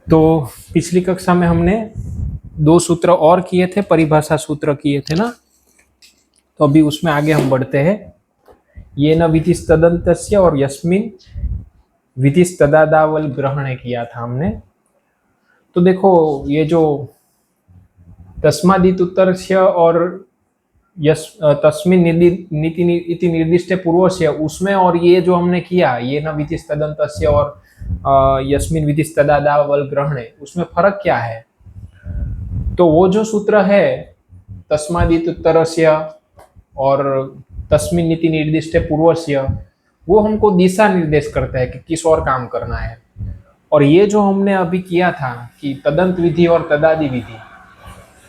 तो पिछली कक्षा में हमने दो सूत्र और किए थे, परिभाषा सूत्र किए थे ना। तो अभी उसमें आगे हम बढ़ते हैं। ये न विधिस्तदन्तस्य और यस्मिन् विधिस्तदादावल ग्रहणे किया था हमने। तो देखो ये जो तस्मादितुत्तरस्य और तस्मिन् नीति इति निर्दिष्टे पूर्वस्य, उसमें और ये जो हमने किया ये न विधिस्तदन्तस्य और यस्मिन् विधिस्तदादावल ग्रहणे, उसमें फर्क क्या है? तो वो जो सूत्र है तस्मादितुत्तरस्य और तस्मिन् नीति निर्दिष्टे पूर्वस्य, वो हमको दिशा निर्देश करता है कि किस और काम करना है। और ये जो हमने अभी किया था कि तदंत विधि और तदादि विधि,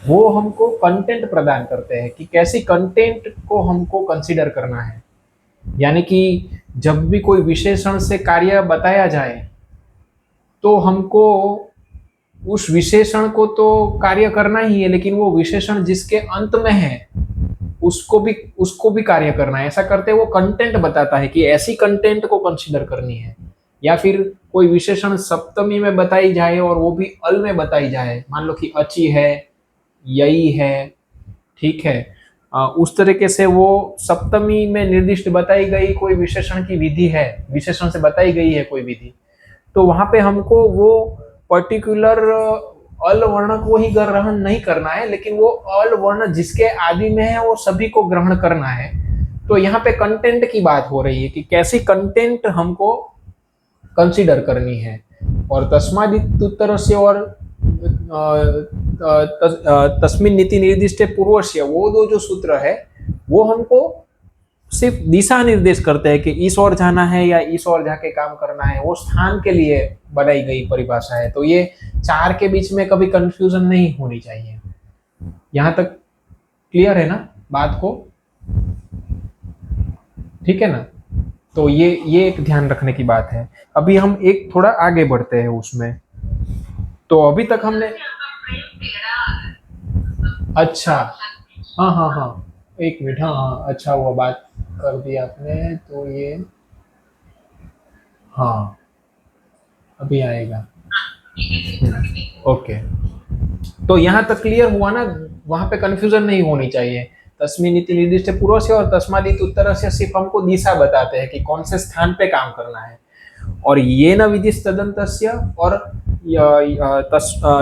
वो हमको कंटेंट प्रदान करते हैं कि कैसी कंटेंट को हमको कंसीडर करना है। यानी कि जब भी कोई विशेषण से कार्य बताया जाए तो हमको उस विशेषण को तो कार्य करना ही है, लेकिन वो विशेषण जिसके अंत में है उसको भी कार्य करना है। ऐसा करते वो कंटेंट बताता है कि ऐसी कंटेंट को कंसीडर करनी है। या फिर कोई विशेषण सप्तमी में बताई जाए और वो भी अल में बताई जाए, मान लो कि अची है, यही है, ठीक है, उस तरीके से वो सप्तमी में निर्दिष्ट बताई गई कोई विशेषण की विधि है, विशेषण से बताई गई है कोई विधि, तो वहां पे हमको वो पर्टिकुलर अल वर्ण को ही ग्रहण नहीं करना है, लेकिन वो अल वर्ण जिसके आदि में है वो सभी को ग्रहण करना है। तो यहाँ पे कंटेंट की बात हो रही है कि कैसी कंटेंट हमको कंसीडर करनी है। और तस्मादितुत्तरस्य और तस्मिन् नीति निर्दिष्टे पूर्वस्य, वो दो जो सूत्र है वो हमको सिर्फ दिशा निर्देश करते हैं कि इस ओर जाना है या इस ओर जाके काम करना है, वो स्थान के लिए बनाई गई परिभाषा है। तो ये चार के बीच में कभी कंफ्यूजन नहीं होनी चाहिए। यहां तक क्लियर है ना बात को? ठीक है ना? तो ये एक ध्यान रखने की बात है। अभी हम एक थोड़ा आगे बढ़ते हैं उसमें। तो अभी तक हमने, अच्छा, हाँ हाँ हाँ, एक मिनट, हाँ हाँ, अच्छा हुआ बात कर दी आपने। तो ये, हाँ, अभी आएगा। ओके, तो यहाँ तक क्लियर हुआ ना? वहां पे कंफ्यूजन नहीं होनी चाहिए। तस्मिन् इति निर्दिष्ट पूर्व से और तस्मादित उत्तर से सिर्फ हमको दिशा बताते हैं कि कौन से स्थान पे काम करना है। और ये न विधिस्तदन्तस्य और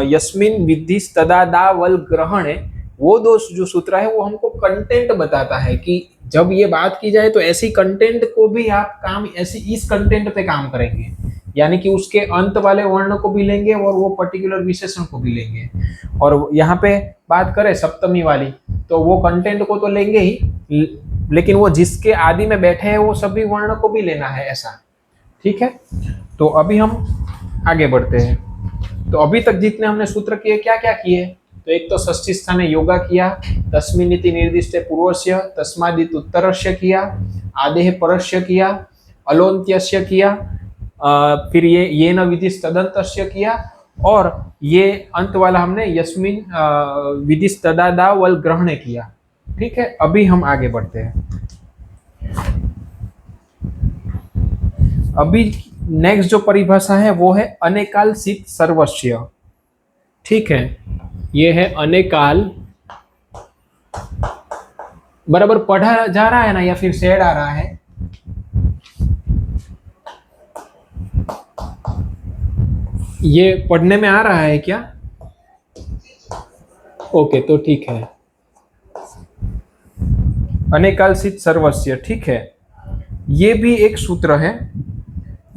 यस्मिन् विधिस्तदादावल ग्रहणे, वो दो जो सूत्र है वो हमको कंटेंट बताता है कि जब ये बात की जाए तो ऐसी कंटेंट को भी आप काम ऐसी इस कंटेंट पे काम करेंगे। यानी कि उसके अंत वाले वर्ण को भी लेंगे और वो पर्टिकुलर विशेषण को भी लेंगे। और यहाँ पे बात करें सप्तमी वाली, तो वो कंटेंट को तो लेंगे ही, लेकिन वो जिसके आदि में बैठे हैं वो सभी वर्ण को भी लेना है, ऐसा। ठीक है, तो अभी हम आगे बढ़ते हैं। तो अभी तक जितने हमने सूत्र किए, क्या क्या किए? तो एक तो षष्ठी स्थाने योगा किया, तस्मिन् इति निर्दिष्टे पूर्वस्य, तस्मादित उत्तरस्य किया, आदेः परस्य किया, अलोन्त्यस्य किया, फिर ये न विधिस्तदन्तस्य किया, और ये अंत वाला हमने यस्मिन् विधिस्तदादावल ग्रहणे किया। ठीक है, अभी हम आगे बढ़ते हैं। अभी नेक्स्ट जो परिभाषा है वो है अनेकाल सित सर्वस्य। ठीक है, ये है अनेकाल। बराबर पढ़ा जा रहा है ना या फिर शेड आ रहा है? ये पढ़ने में आ रहा है क्या? ओके, तो ठीक है। अनेकाल सित सर्वस्य, ठीक है, ये भी एक सूत्र है।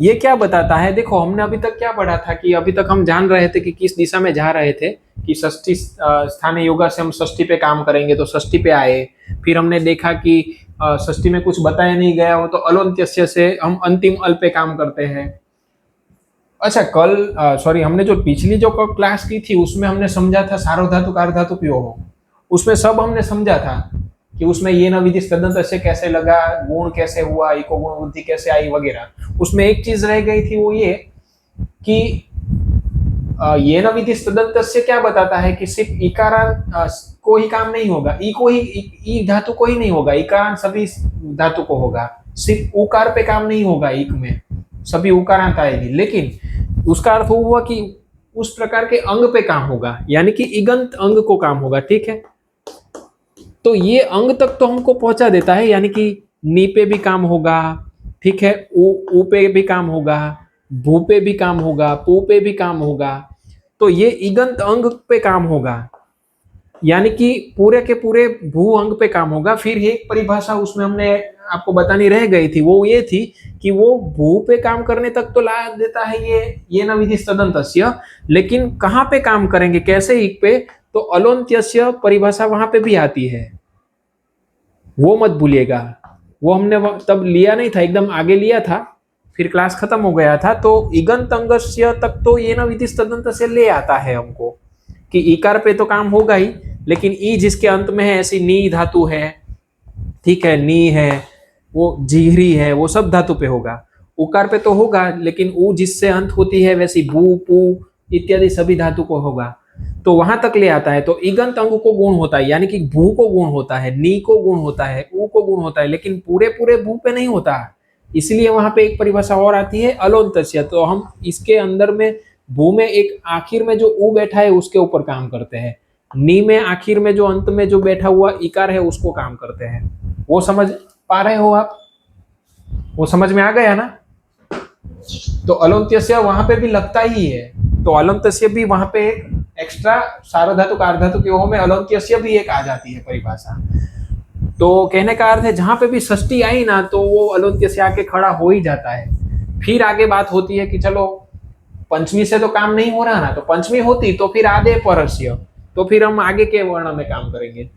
ये क्या बताता है? देखो हमने अभी तक क्या पढ़ा था कि अभी तक हम जान रहे थे कि किस दिशा में जा रहे थे, कि षष्ठी स्थाने योगा से हम षष्ठी पे काम करेंगे, तो षष्ठी पे आए। फिर हमने देखा कि षष्ठी में कुछ बताया नहीं गया हो तो अलोन्त्यस्य से हम अंतिम अल पे काम करते हैं। अच्छा, कल सॉरी, हमने जो पिछली जो क्लास की थी उसमें हमने समझा था सार्वधातुक अर्धातुक योह, उसमें सब हमने समझा था कि उसमें ये न विधिस्तदन्त से कैसे लगा, गुण कैसे हुआ, इको गुण वृद्धि कैसे आई वगैरह। उसमें एक चीज रह गई थी, वो ये कि ये न विधिस्तदन्त से क्या बताता है कि सिर्फ इकारांत को ही काम नहीं होगा, ई को ही, ई धातु को ही नहीं होगा, इकारांत सभी धातु को होगा। सिर्फ उकार पे काम नहीं होगा, इक में सभी उकारांत आएगी। लेकिन उसका अर्थ हुआ कि उस प्रकार के अंग पे काम होगा, यानी कि इगंत अंग को काम होगा, ठीक है। तो ये अंग तक तो हमको पहुंचा देता है, यानी कि नी पे भी काम होगा, ठीक है, ऊ पे भी काम होगा, भू पे भी काम होगा, पू पे भी काम होगा। तो ये इगंत अंग पे काम होगा, यानी कि पूरे के पूरे भू अंग पे काम होगा। फिर एक परिभाषा उसमें हमने आपको बतानी रह गई थी, वो ये थी कि वो भू पे काम करने तक तो ला देता है ये न विधि तदंतस्य, लेकिन कहाँ पे काम करेंगे, कैसे इक पे, तो अलोन्त्यस्य परिभाषा वहां पे भी आती है, वो मत भूलिएगा। वो हमने तब लिया नहीं था, एकदम आगे लिया था, फिर क्लास खत्म हो गया था। तो इगंत अंगस्य तक तो ये न विधि तदंतस्य ले आता है हमको, कि इकार पे तो काम होगा ही, लेकिन ई जिसके अंत में है, ऐसी नी धातु है, ठीक है, नी है, वो जीहरी है, वो सब धातु पे होगा। उकार पे तो होगा, लेकिन ऊ जिससे अंत होती है, वैसी भू पू इत्यादि सभी धातु को होगा, तो वहां तक ले आता है। तो इगंत अंग को गुण होता है, यानी कि भू को गुण होता है, नी को गुण होता है, ऊ को गुण होता है, लेकिन पूरे पूरे भू पे नहीं होता। इसलिए वहां पे एक परिभाषा और आती है अलोन्तस्य। तो हम इसके अंदर में भू में एक आखिर में जो ऊ बैठा है उसके ऊपर काम करते हैं, नी में आखिर में जो अंत में जो बैठा हुआ इकार है उसको काम करते हैं। वो समझ पा रहे हो आप? वो समझ में आ गया ना? तो अलोन्त्यस्य वहां पे भी लगता ही है, तो अलोन्त्यस्य भी वहां पे एक एक्स्ट्रा सार्वधातुक अर्धधातुक यों में अलोन्त्यस्य भी एक आ जाती है परिभाषा। तो कहने का अर्थ है जहां पे भी षष्ठी आई ना, तो वो अलोन्त्यस्य आके खड़ा हो ही जाता है। फिर आगे बात होती है कि चलो पंचमी से तो काम नहीं हो रहा ना, तो पंचमी होती तो फिर आधे परस्य, तो फिर हम आगे के वर्ण में काम करेंगे।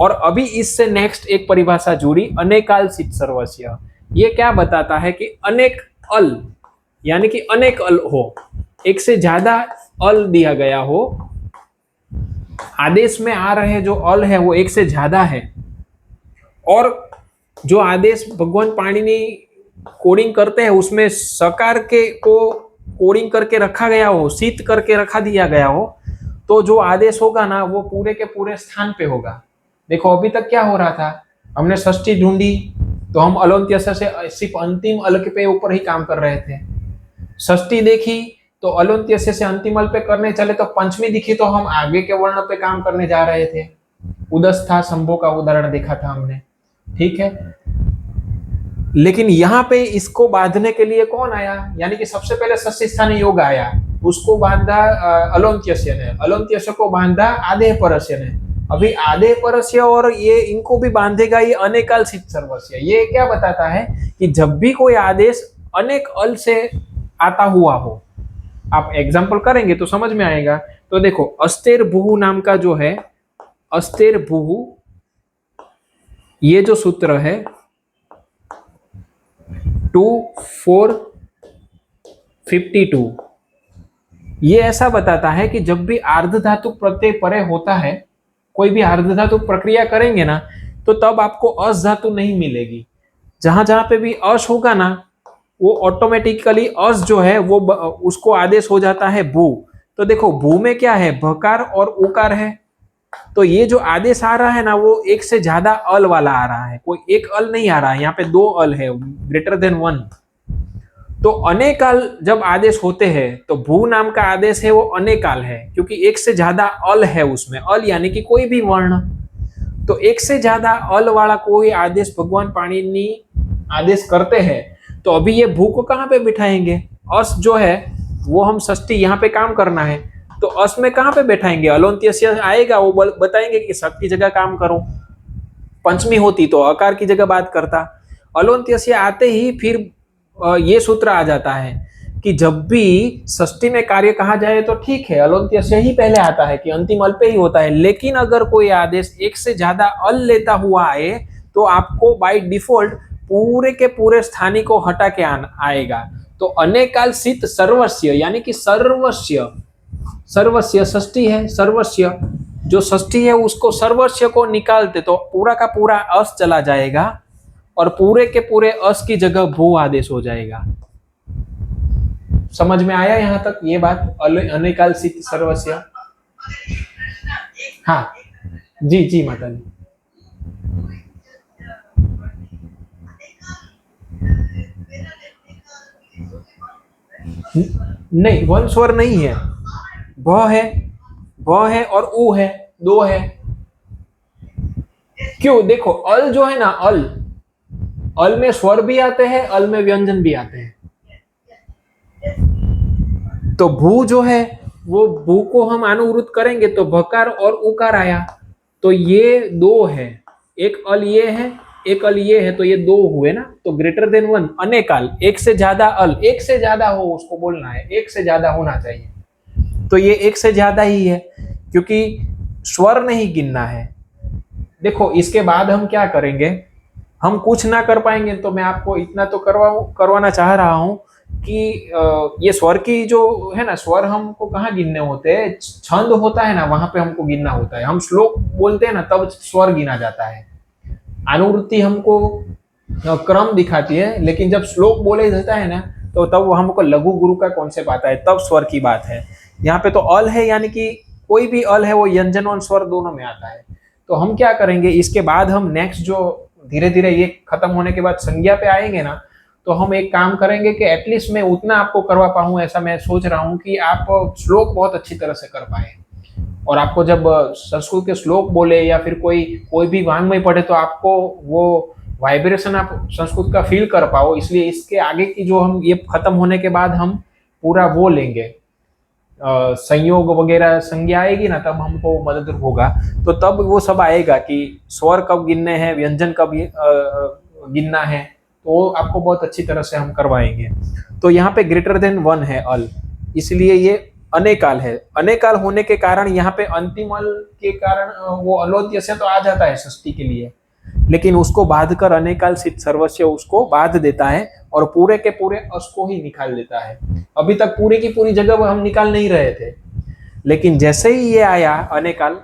और अभी इससे नेक्स्ट एक परिभाषा जुड़ी, अनेकाल सित सर्वस्य। ये क्या बताता है कि अनेक अल, यानी कि अनेक अल हो, एक से ज्यादा अल दिया गया हो, आदेश में आ रहे जो अल है वो एक से ज्यादा है, और जो आदेश भगवान पाणिनि कोडिंग करते हैं उसमें सकार के को कोडिंग करके रखा गया हो, शीत करके रखा दिया गया हो, तो जो आदेश होगा ना वो पूरे के पूरे स्थान पे होगा। देखो अभी तक क्या हो रहा था, हमने षष्ठी ढूंढी तो हम अलोन्त्यस्य से सिर्फ अंतिम अल पे ऊपर ही काम कर रहे थे। षष्ठी देखी तो अलोन्त्यस्य से अंतिम अल पे करने चले, तो पंचमी दिखी तो हम आगे के वर्ण पे काम करने जा रहे थे। उदस्था संभो का उदाहरण देखा था हमने, ठीक है। लेकिन यहाँ पे इसको बांधने के लिए कौन आया, यानी कि सबसे पहले षष्ठी स्थानी योग आया, उसको बांधा अलोन्त्यस्य ने, अलोन्त्यस्य को बांधा आधे परस्य ने। अभी आधे परस्य और ये इनको भी बांधेगा ये अनेकाल सित सर्वस्य। ये क्या बताता है कि जब भी कोई आदेश अनेक अल से आता हुआ हो, आप एग्जाम्पल करेंगे तो समझ में आएगा। तो देखो अस्तेर भूहु नाम का जो है, अस्तेर भूहु, ये जो सूत्र है 2452, ये ऐसा बताता है कि जब भी आर्धधातुक प्रत्यय परे होता है, कोई भी आर्धधातुक प्रक्रिया करेंगे ना, तो तब आपको अस धातु नहीं मिलेगी। जहां जहां पे भी अस होगा ना, वो ऑटोमेटिकली अस जो है वो उसको आदेश हो जाता है भू। तो देखो भू में क्या है, भकार और उकार है, तो ये जो आदेश आ रहा है ना वो एक से ज्यादा अल वाला आ रहा है, कोई एक अल नहीं आ रहा है, यहाँ पे दो अल है, ग्रेटर देन 1। तो अनेकाल जब आदेश होते हैं तो भू नाम का आदेश है वो अनेकाल है, क्योंकि एक से ज्यादा अल है उसमें, अल यानी कि कोई भी वर्ण। तो एक से ज्यादा अल वाला कोई आदेश भगवान पाणिनि आदेश करते हैं, तो अभी ये भू को कहाँ पे बिठाएंगे, अस जो है वो हम षष्ठी यहाँ पे काम करना है, तो अस में कहाँ पे बैठाएंगे, अलोन्त्यस्य आएगा, वो बताएंगे कि सब की जगह काम करो। पंचमी होती तो अकार की जगह बात करता, अलोन्त्यस्य आते ही फिर ये सूत्र आ जाता है कि जब भी षष्ठी में कार्य कहा जाए तो ठीक है, अलोन्त्यस्य ही पहले आता है कि अंतिम अल पे ही होता है, लेकिन अगर कोई आदेश एक से ज्यादा अल लेता हुआ आए तो आपको बाय डिफॉल्ट पूरे के पूरे स्थानी को हटा के आएगा। तो अनेकाल सित सर्वस्य, यानी कि सर्वस्य, सर्वस्य षष्ठी है, सर्वस्य जो षष्ठी है उसको सर्वस्य को निकालते तो पूरा का पूरा अस चला जाएगा, और पूरे के पूरे अस की जगह भू आदेश हो जाएगा। समझ में आया यहां तक ये बात, अनेकाल सित सर्वस्य? हाँ जी जी माता जी। नहीं वंश स्वर नहीं है, भ है, भ है और उ है, दो है। क्यों? देखो अल जो है ना, अल में स्वर भी आते हैं, अल में व्यंजन भी आते हैं। तो भू जो है वो भू को हम अनुवृत्त करेंगे तो भकार और उकार आया, तो ये दो है, एक अल ये है, एक अल ये है, तो ये दो हुए ना। तो ग्रेटर देन वन, अनेकाल, एक से ज्यादा अल, एक से ज्यादा हो उसको बोलना है, एक से ज्यादा होना चाहिए। तो ये एक से ज्यादा ही है क्योंकि स्वर नहीं गिनना है। देखो इसके बाद हम क्या करेंगे, हम कुछ ना कर पाएंगे तो मैं आपको इतना तो करवाना चाह रहा हूं कि ये स्वर की जो है ना, स्वर हमको कहाँ गिनने होते हैं, छंद होता है ना वहां पे हमको गिनना होता है। हम श्लोक बोलते हैं ना तब स्वर गिना जाता है। अनुवृत्ति हमको क्रम दिखाती है, लेकिन जब श्लोक बोले जाता है ना तो तब हमको लघु गुरु का कॉन्सेप्ट आता है, तब स्वर की बात है। यहाँ पे तो अल है, यानी कि कोई भी अल है वो व्यंजन और स्वर दोनों में आता है। तो हम क्या करेंगे, इसके बाद हम नेक्स्ट जो धीरे धीरे ये खत्म होने के बाद संज्ञा पे आएंगे ना, तो हम एक काम करेंगे कि एटलीस्ट मैं उतना आपको करवा पाऊं, ऐसा मैं सोच रहा हूं कि आप श्लोक बहुत अच्छी तरह से कर पाए। और आपको जब संस्कृत के श्लोक बोले या फिर कोई भी वाङ्मय पढ़े तो आपको वो वाइब्रेशन आप संस्कृत का फील कर पाओ। इसलिए इसके आगे की जो हम ये खत्म होने के बाद हम पूरा वो लेंगे, संयोग वगैरह संज्ञा आएगी ना तब हमको मदद होगा। तो तब वो सब आएगा कि स्वर कब गिनने हैं, व्यंजन कब गिनना है, तो आपको बहुत अच्छी तरह से हम करवाएंगे। तो यहाँ पे ग्रेटर देन वन है अल, इसलिए ये अनेकाल है। अनेकाल होने के कारण यहाँ पे अंतिम अल के कारण वो अलोद्य से तो आ जाता है षष्ठी के लिए, लेकिन उसको बाध कर अनेकाल सिद्ध सर्वस्व उसको बाध देता है और पूरे के पूरे अस को ही निकाल देता है। अभी तक पूरी की पूरी जगह हम निकाल नहीं रहे थे, लेकिन जैसे ही ये आया अनेकाल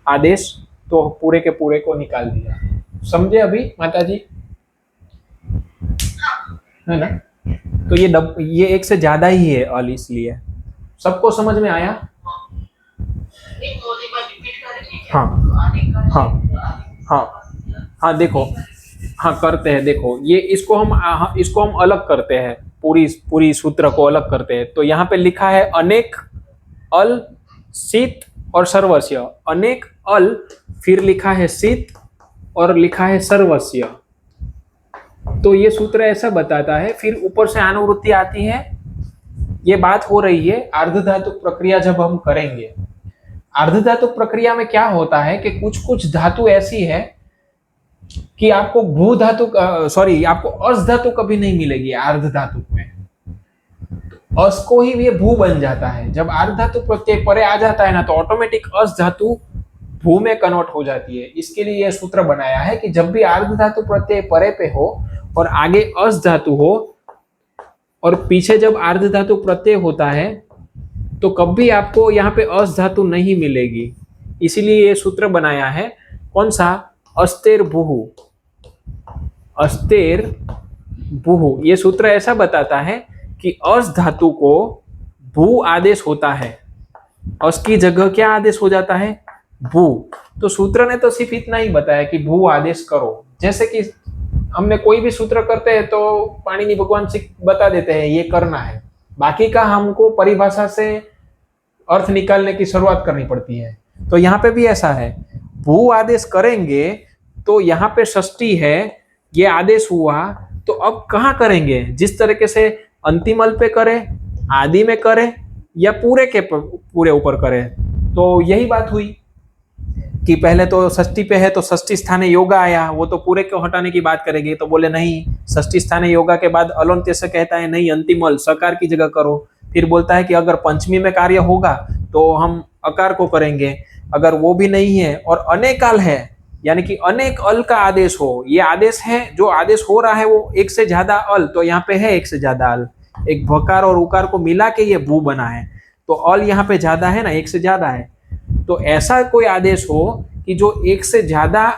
आदेश तो पूरे के पूरे को निकाल दिया। समझे अभी माता जी, है ना? तो ये एक से ज्यादा ही है अल, इसलिए सबको समझ में आया? हाँ हाँ हाँ हाँ, देखो हाँ करते हैं। देखो ये इसको हम अलग करते हैं, पूरी सूत्र को अलग करते हैं। तो यहाँ पे लिखा है अनेक अल शीत और सर्वस्व, अनेक अल, फिर लिखा है शीत और लिखा है सर्वस्व। तो ये सूत्र ऐसा बताता है। फिर ऊपर से अनुवृत्ति आती है। ये बात हो रही है अर्ध धातु प्रक्रिया जब हम करेंगे। अर्ध धातु प्रक्रिया में क्या होता है कि कुछ कुछ धातु ऐसी है कि आपको भू धातु आपको अस धातु कभी नहीं मिलेगी अर्ध धातु में। अस को ही ये भू बन जाता है। जब अर्ध धातु प्रत्यय परे आ जाता है ना तो ऑटोमेटिक अस धातु भू में कन्वर्ट हो जाती है। इसके लिए यह सूत्र बनाया है कि जब भी अर्ध धातु प्रत्यय परे पे हो और आगे अस धातु हो और पीछे जब अर्ध धातु प्रत्यय होता है तो कभी आपको यहाँ पे अस धातु नहीं मिलेगी। इसीलिए ये सूत्र बनाया है। कौन सा? Aster भूहु, aster भूहु। ये सूत्र ऐसा बताता है कि अस धातु को भू आदेश होता है। अस की जगह क्या आदेश हो जाता है? भू। तो सूत्र ने तो सिर्फ इतना ही बताया कि भू आदेश करो। जैसे कि हमने कोई भी सूत्र करते हैं तो पाणिनि भगवान से बता देते हैं ये करना है, बाकी का हमको परिभाषा से अर्थ निकालने की शुरुआत करनी पड़ती है। तो यहाँ पे भी ऐसा है, भू आदेश करेंगे तो यहाँ पे षष्ठी है, ये आदेश हुआ, तो अब कहाँ करेंगे? जिस तरीके से अंतिम अल पे करें, आदि में करें या पूरे के पूरे ऊपर करें। तो यही बात हुई कि पहले तो षष्ठी पे है तो षष्ठी स्थाने योगा आया, वो तो पूरे को हटाने की बात करेंगे। तो बोले नहीं, षष्ठी स्थाने योगा के बाद अलोन्त्य से कहता है नहीं, अंतिम अल सकार की जगह करो। फिर बोलता है कि अगर पंचमी में कार्य होगा तो हम अकार को करेंगे, अगर वो भी नहीं है और अनेकाल है यानी कि अनेक अल का आदेश हो, ये आदेश है, जो आदेश हो रहा है वो एक से ज्यादा अल, तो यहाँ पे है एक से ज्यादा अल, एक भकार और उकार को मिला के ये भू बना है। तो अल यहाँ पे ज्यादा है ना, एक से ज्यादा है। तो ऐसा कोई आदेश हो कि जो एक से ज्यादा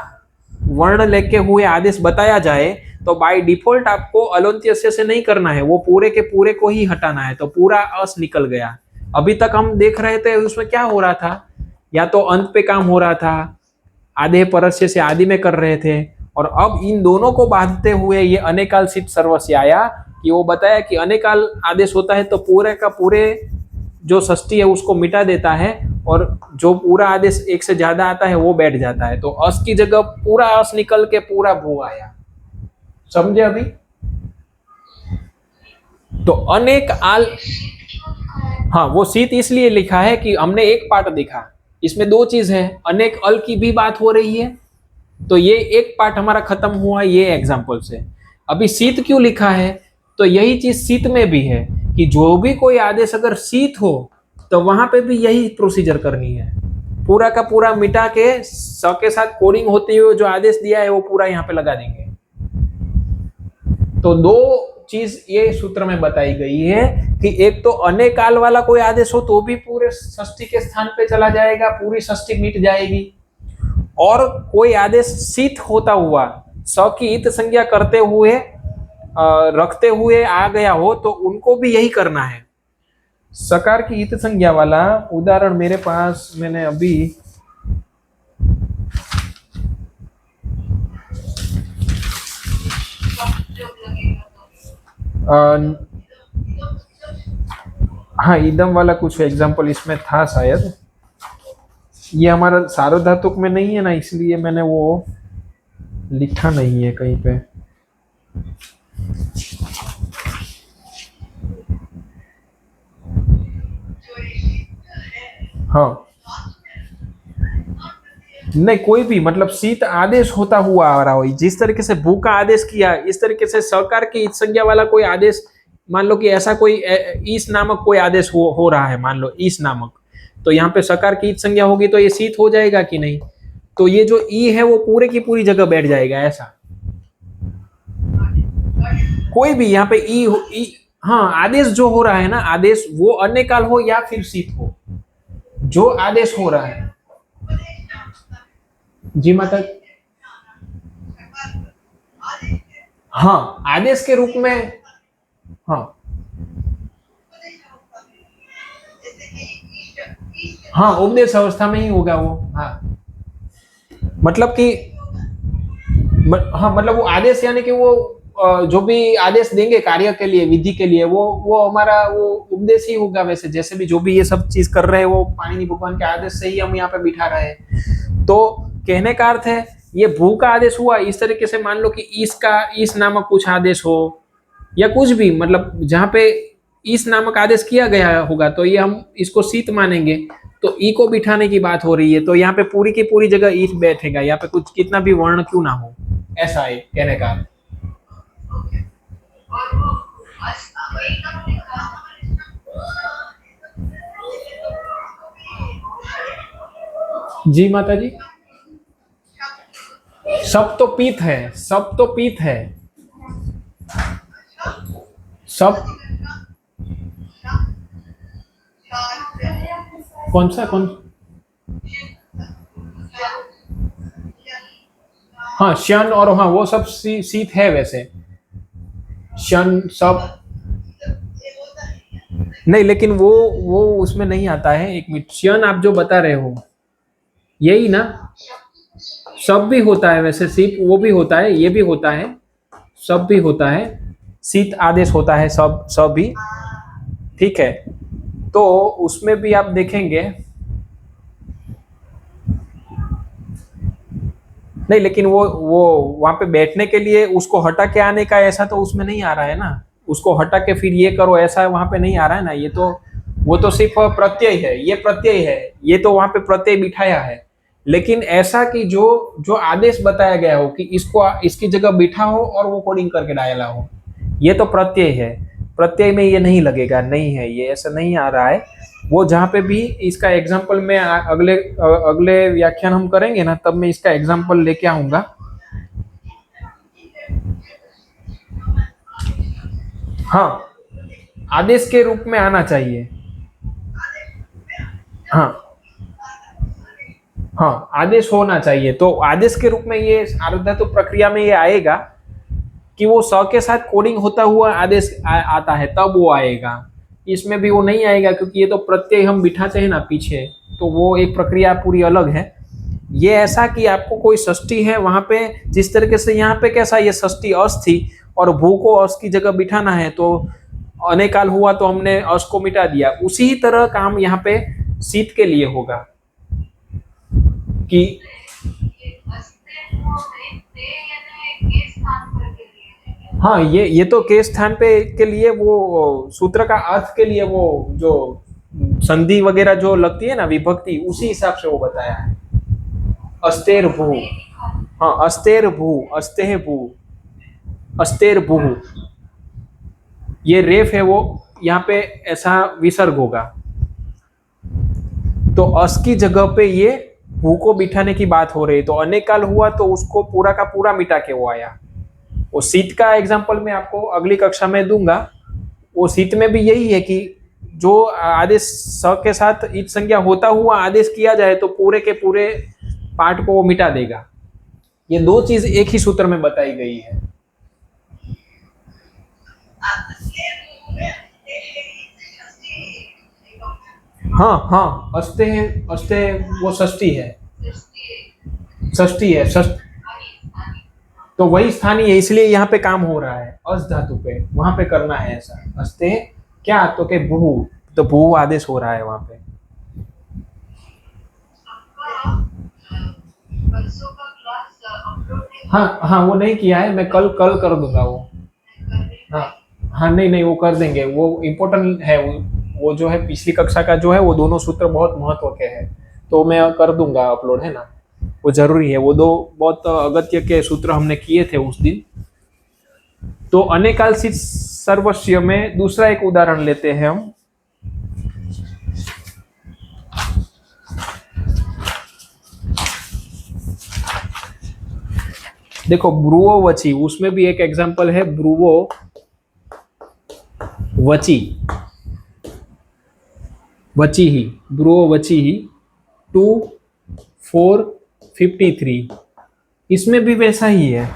वर्ण लेके हुए आदेश बताया जाए तो बाय डिफॉल्ट आपको अलोन्त्य से नहीं करना है, वो पूरे के पूरे को ही हटाना है। तो पूरा अस निकल गया। अभी तक हम देख रहे थे उसमें क्या हो रहा था, या तो अंत पे काम हो रहा था, आधे परस्य से आदि में कर रहे थे, और अब इन दोनों को बांधते हुए ये अनेकाल सिद्ध सर्वस्व आया कि वो बताया कि अनेकाल आदेश होता है तो पूरे का पूरे जो षष्ठी है उसको मिटा देता है और जो पूरा आदेश एक से ज्यादा आता है वो बैठ जाता है। तो अस की जगह पूरा अस निकल के पूरा भू आया। समझे अभी? तो अनेक आल, हाँ वो शीत इसलिए लिखा है कि हमने एक पार्ट देखा, इसमें दो चीज है, अनेक अल की भी बात हो रही है, तो ये एक पार्ट हमारा खत्म हुआ ये एग्जाम्पल से। अभी शीत क्यों लिखा है? तो यही चीज शीत में भी है कि जो भी कोई आदेश अगर शीत हो तो वहां पे भी यही प्रोसीजर करनी है, पूरा का पूरा मिटा के स के साथ कोडिंग होते हुए जो आदेश दिया है वो पूरा यहाँ पे लगा देंगे। तो दो चीज ये सूत्र में बताई गई है कि एक तो अनेकाल वाला कोई आदेश हो तो भी पूरे षष्ठी के स्थान पे चला जाएगा, पूरी षष्ठी मिट जाएगी, और कोई आदेश शीत होता हुआ स की इत संज्ञा करते हुए रखते हुए आ गया हो तो उनको भी यही करना है। सकार की इत संज्ञा वाला उदाहरण मेरे पास, मैंने अभी हाँ इदम वाला कुछ एग्जांपल इसमें था शायद, ये हमारा सार्वधातुक में नहीं है ना, इसलिए मैंने वो लिखा नहीं है कहीं पे। हाँ नहीं, कोई भी मतलब शीत आदेश होता हुआ आ रहा हो, जिस तरीके से भू का आदेश किया इस तरीके से सकार की इत संज्ञा वाला कोई आदेश, मान लो कि ऐसा कोई ईस नामक कोई आदेश हो रहा है, मान लो ईस नामक, तो यहाँ पे सकार की इत संज्ञा होगी तो ये शीत हो जाएगा कि नहीं? तो ये जो ई है वो पूरे की पूरी जगह बैठ जाएगा। ऐसा कोई भी यहाँ पे ई, हाँ आदेश जो हो रहा है ना, आदेश वो अनेकाल हो या फिर शीत हो, जो आदेश हो रहा है। जी माता, हाँ आदेश के रूप में, हाँ हाँ उपदेश अवस्था में ही होगा वो। हाँ मतलब कि हाँ मतलब वो आदेश यानी कि वो जो भी आदेश देंगे कार्य के लिए, विधि के लिए, वो हमारा वो उपदेश ही होगा। वैसे जैसे भी जो भी ये सब चीज कर रहे हैं वो पाणिनि भगवान के आदेश से ही हम यहाँ पे बिठा रहे हैं। तो कहने का अर्थ है ये भू का आदेश हुआ, इस तरीके से मान लो कि ईस नामक कुछ आदेश हो या कुछ भी, मतलब जहाँ पे ईस नामक आदेश किया गया होगा तो ये हम इसको शीत मानेंगे। तो ई को बिठाने की बात हो रही है तो यहाँ पे पूरी की पूरी जगह ई बैठेगा, यहाँ पे कुछ कितना भी वर्ण क्यों ना हो, ऐसा है कहने का। जी माता जी, सब तो पीत है, सब तो पीत है, सब कौन सा कौन, हाँ शन और हाँ वो सब शीत है वैसे, शन सब नहीं, लेकिन वो उसमें नहीं आता है। एक मिनट, शन आप जो बता रहे हो यही ना, सब भी होता है वैसे, शीत वो भी होता है, ये भी होता है, सब भी होता है, शीत आदेश होता है, सब भी ठीक है। तो उसमें भी आप देखेंगे नहीं, लेकिन वो वहां पे बैठने के लिए उसको हटा के आने का ऐसा तो उसमें नहीं आ रहा है ना, उसको हटा के फिर ये करो ऐसा वहां पे नहीं आ रहा है ना। ये तो वो तो सिर्फ प्रत्यय है, ये प्रत्यय है, ये तो वहां पे प्रत्यय बिठाया है। लेकिन ऐसा कि जो जो आदेश बताया गया हो कि इसको इसकी जगह बिठा हो और वो कोडिंग करके डाला हो, ये तो प्रत्यय है, प्रत्यय में ये नहीं लगेगा, नहीं है ये, ऐसा नहीं आ रहा है। वो जहाँ पे भी इसका एग्जाम्पल में अगले व्याख्यान हम करेंगे ना, तब मैं इसका एग्जाम्पल लेके आऊंगा। हाँ आदेश के रूप में आना चाहिए, हाँ हाँ आदेश होना चाहिए। तो आदेश के रूप में ये आर्धातु प्रक्रिया में ये आएगा कि वो स के साथ कोडिंग होता हुआ आदेश आता है तब वो आएगा, इसमें भी वो नहीं आएगा क्योंकि ये तो प्रत्यय हम बिठाते हैं ना पीछे, तो वो एक प्रक्रिया पूरी अलग है। ये ऐसा कि आपको कोई षष्ठी है वहां पे, जिस तरीके से यहाँ पे कैसा ये षष्ठी अस थी और भू को अस की जगह बिठाना है, तो अनेकाल हुआ तो हमने अस को मिटा दिया। उसी तरह काम यहाँ पे शीत के लिए होगा कि हाँ, ये तो के स्थान पे के लिए वो सूत्र का अर्थ के लिए वो जो संधि वगैरह जो लगती है ना विभक्ति, उसी हिसाब से वो बताया है। अस्तेर भू, हाँ अस्तेर भू, अस्तेह भू, अस्तेर भू, ये रेफ है वो यहाँ पे ऐसा विसर्ग होगा। तो अस की जगह पे ये भू को बिठाने की बात हो रही, तो अनेकाल हुआ तो उसको पूरा का पूरा मिटा के वो आया। वो शीत का एग्जाम्पल मैं आपको अगली कक्षा में दूंगा। वो शीत में भी यही है कि जो आदेश स के साथ ईट संज्ञा होता हुआ आदेश किया जाए तो पूरे के पूरे पार्ट को वो मिटा देगा। ये दो चीज एक ही सूत्र में बताई गई है। हाँ हाँ, अस्ते है, अस्ते वो षष्ठी है, षष्ठी है, षष्ठ, तो वही स्थानीय है, इसलिए यहाँ पे काम हो रहा है अस धातु पे, वहां पे करना है ऐसा। अस्ते क्या तो के भू, तो भू आदेश हो रहा है वहां पे। हाँ हाँ, वो नहीं किया है, मैं कल कल कर दूंगा वो। हाँ हाँ, नहीं नहीं वो कर देंगे, वो इम्पोर्टेंट है। वो जो है पिछली कक्षा का जो है वो दोनों सूत्र बहुत महत्व के हैं, तो मैं कर दूंगा अपलोड, है ना, वो जरूरी है। वो दो बहुत अगत्य के सूत्र हमने किए थे उस दिन। तो अनेकाल शीत सर्वस्व में दूसरा एक उदाहरण लेते हैं हम। देखो ब्रुवो वची, उसमें भी एक एग्जांपल है, ब्रुवो वची, वची ही, ब्रुवो वची ही 2453। इसमें भी वैसा ही है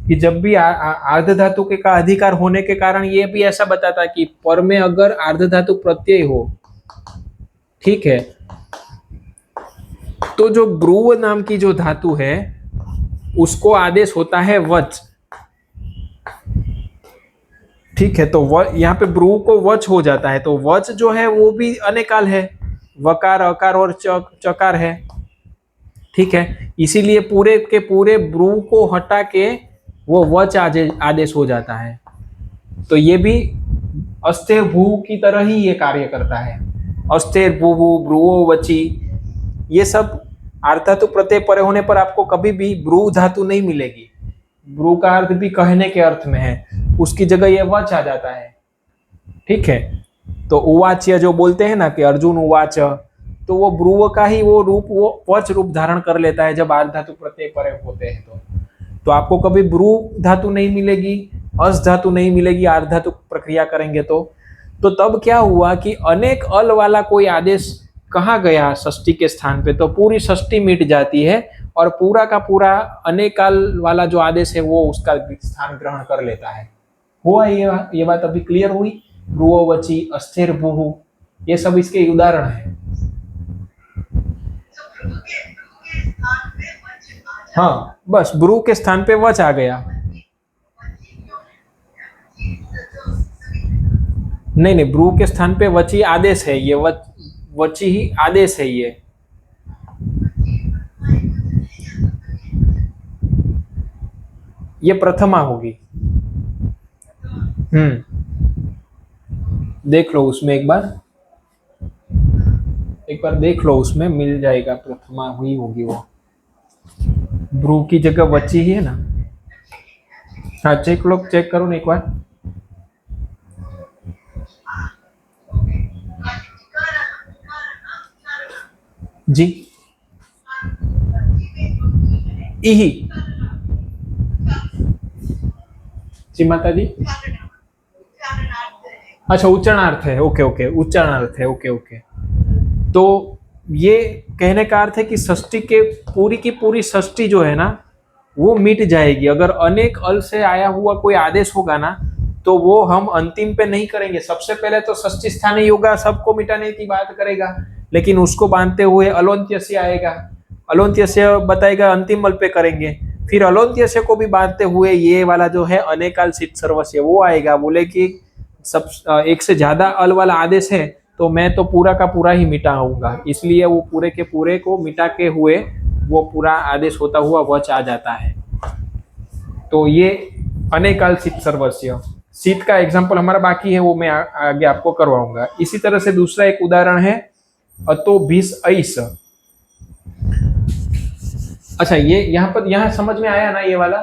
कि जब भी आर्ध धातु के का अधिकार होने के कारण ये भी ऐसा बताता है कि पर में अगर आर्ध धातु प्रत्यय हो, ठीक है, तो जो ब्रुव नाम की जो धातु है उसको आदेश होता है वच, ठीक है। तो यहाँ पे ब्रुव को वच हो जाता है, तो वच जो है वो भी अनेकाल है, वकार अकार और चकार है, ठीक है। इसीलिए पूरे के पूरे ब्रुव को हटा के वो वच आदेश हो जाता है। तो ये भी अस्तेर भू की तरह ही ये कार्य करता है। अस्तेर भू, ब्रुवो वची, ये सब आर्ध धातु प्रत्यय परे होने पर आपको कभी भी ब्रू धातु नहीं मिलेगी। ब्रू का अर्थ भी कहने के अर्थ में है, उसकी जगह ये वच आ जाता है, ठीक है। तो उवाच्य जो बोलते हैं ना कि अर्जुन उवाच, तो वो ब्रुव का ही वो रूप, वो वच रूप धारण कर लेता है जब आर्ध धातु प्रत्यय परे होते हैं। तो आपको कभी ब्रू धातु नहीं मिलेगी, अस धातु नहीं मिलेगी आर्ध धातु प्रक्रिया करेंगे तो तब क्या हुआ कि अनेक अल वाला कोई आदेश कहाँ गया षष्ठी के स्थान पे, तो पूरी षष्ठी मिट जाती है और पूरा का पूरा अनेकाल वाला जो आदेश है वो उसका स्थान ग्रहण कर लेता है। हुआ ये बात अभी क्लियर हुई? ब्रुवो वची, अस्थिर भूहु, ये सब इसके उदाहरण है। हाँ बस ब्रू के स्थान पे वच आ गया। नहीं, ब्रू के स्थान पे वची आदेश है, ये वची ही आदेश है। ये प्रथमा होगी। देख लो उसमें एक बार देख लो, उसमें मिल जाएगा, प्रथमा हुई होगी वो। ब्रू की जगह वची ही है ना। हाँ चेक करो ना एक बार। जी इही जी माता जी, अच्छा उच्चारणार्थ है, ओके उच्चारणार्थ है, ओके। तो ये कहने का अर्थ है कि षष्ठी के पूरी की पूरी षष्ठी जो है ना वो मिट जाएगी। अगर अनेक अल से आया हुआ कोई आदेश होगा ना तो वो हम अंतिम पे नहीं करेंगे। सबसे पहले तो षष्ठी स्थानीय होगा, सबको मिटाने की बात करेगा, लेकिन उसको बांधते हुए अलोन्त्यस्य आएगा, अलोन्त्यस्य बताएगा अंतिम अल पे करेंगे, फिर अलोन्त्यस्य को भी बांधते हुए ये वाला जो है अनेकाल शीत सर्वस्व वो आएगा। बोले कि सब एक से ज्यादा अल वाला आदेश है तो मैं तो पूरा का पूरा ही मिटाऊंगा, इसलिए वो पूरे के पूरे को मिटा के हुए वो पूरा आदेश होता हुआ वच आ जाता है। तो ये अनेकाल शीत सर्वस्य। शीत का एग्जाम्पल हमारा बाकी है, वो मैं आगे आपको करवाऊंगा। इसी तरह से दूसरा एक उदाहरण है अतो 20 ऐस। अच्छा, ये यहाँ समझ में आया ना ये वाला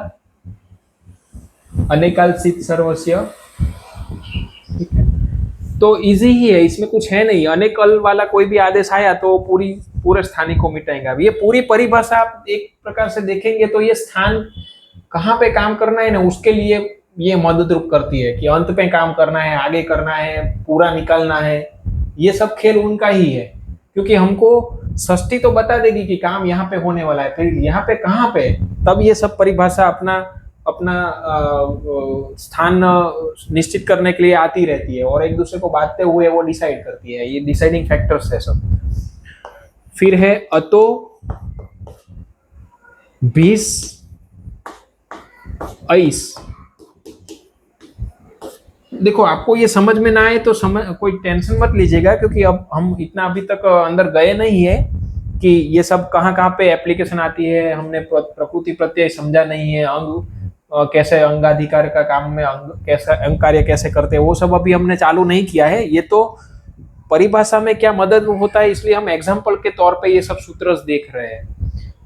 अनेकाल शीत सर्वस्य? ठीक है, तो इजी ही है, इसमें कुछ है नहीं। अनेकल वाला कोई भी आदेश आया तो पूरे स्थानिक को मिटाएगा। ये पूरी परिभाषा आप एक प्रकार से देखेंगे तो ये स्थान कहाँ पे काम करना है ना, उसके लिए ये मदद रूप करती है कि अंत पे काम करना है, आगे करना है, पूरा निकालना है। ये सब खेल उनका ही है, क्योंकि हमको षष्ठी तो बता देगी कि काम यहाँ पे होने वाला है, फिर यहाँ पे कहाँ पे, तब ये सब परिभाषा अपना अपना स्थान निश्चित करने के लिए आती रहती है और एक दूसरे को बांटते हुए वो डिसाइड करती है। ये डिसाइडिंग फैक्टर्स है सब। फिर है अतो 20 ऐस। देखो, आपको ये समझ में ना आए तो कोई टेंशन मत लीजिएगा, क्योंकि अब हम इतना अभी तक अंदर गए नहीं है कि ये सब कहाँ कहाँ पे एप्लीकेशन आती है। हमने प्रकृति प्रत्यय समझा नहीं है, अंग कैसे अंगाधिकार का काम में कैसे अंग कार्य कैसे करते हैं, वो सब अभी हमने चालू नहीं किया है। ये तो परिभाषा में क्या मदद होता है, इसलिए हम एग्जाम्पल के तौर पे ये सब सूत्र देख रहे हैं।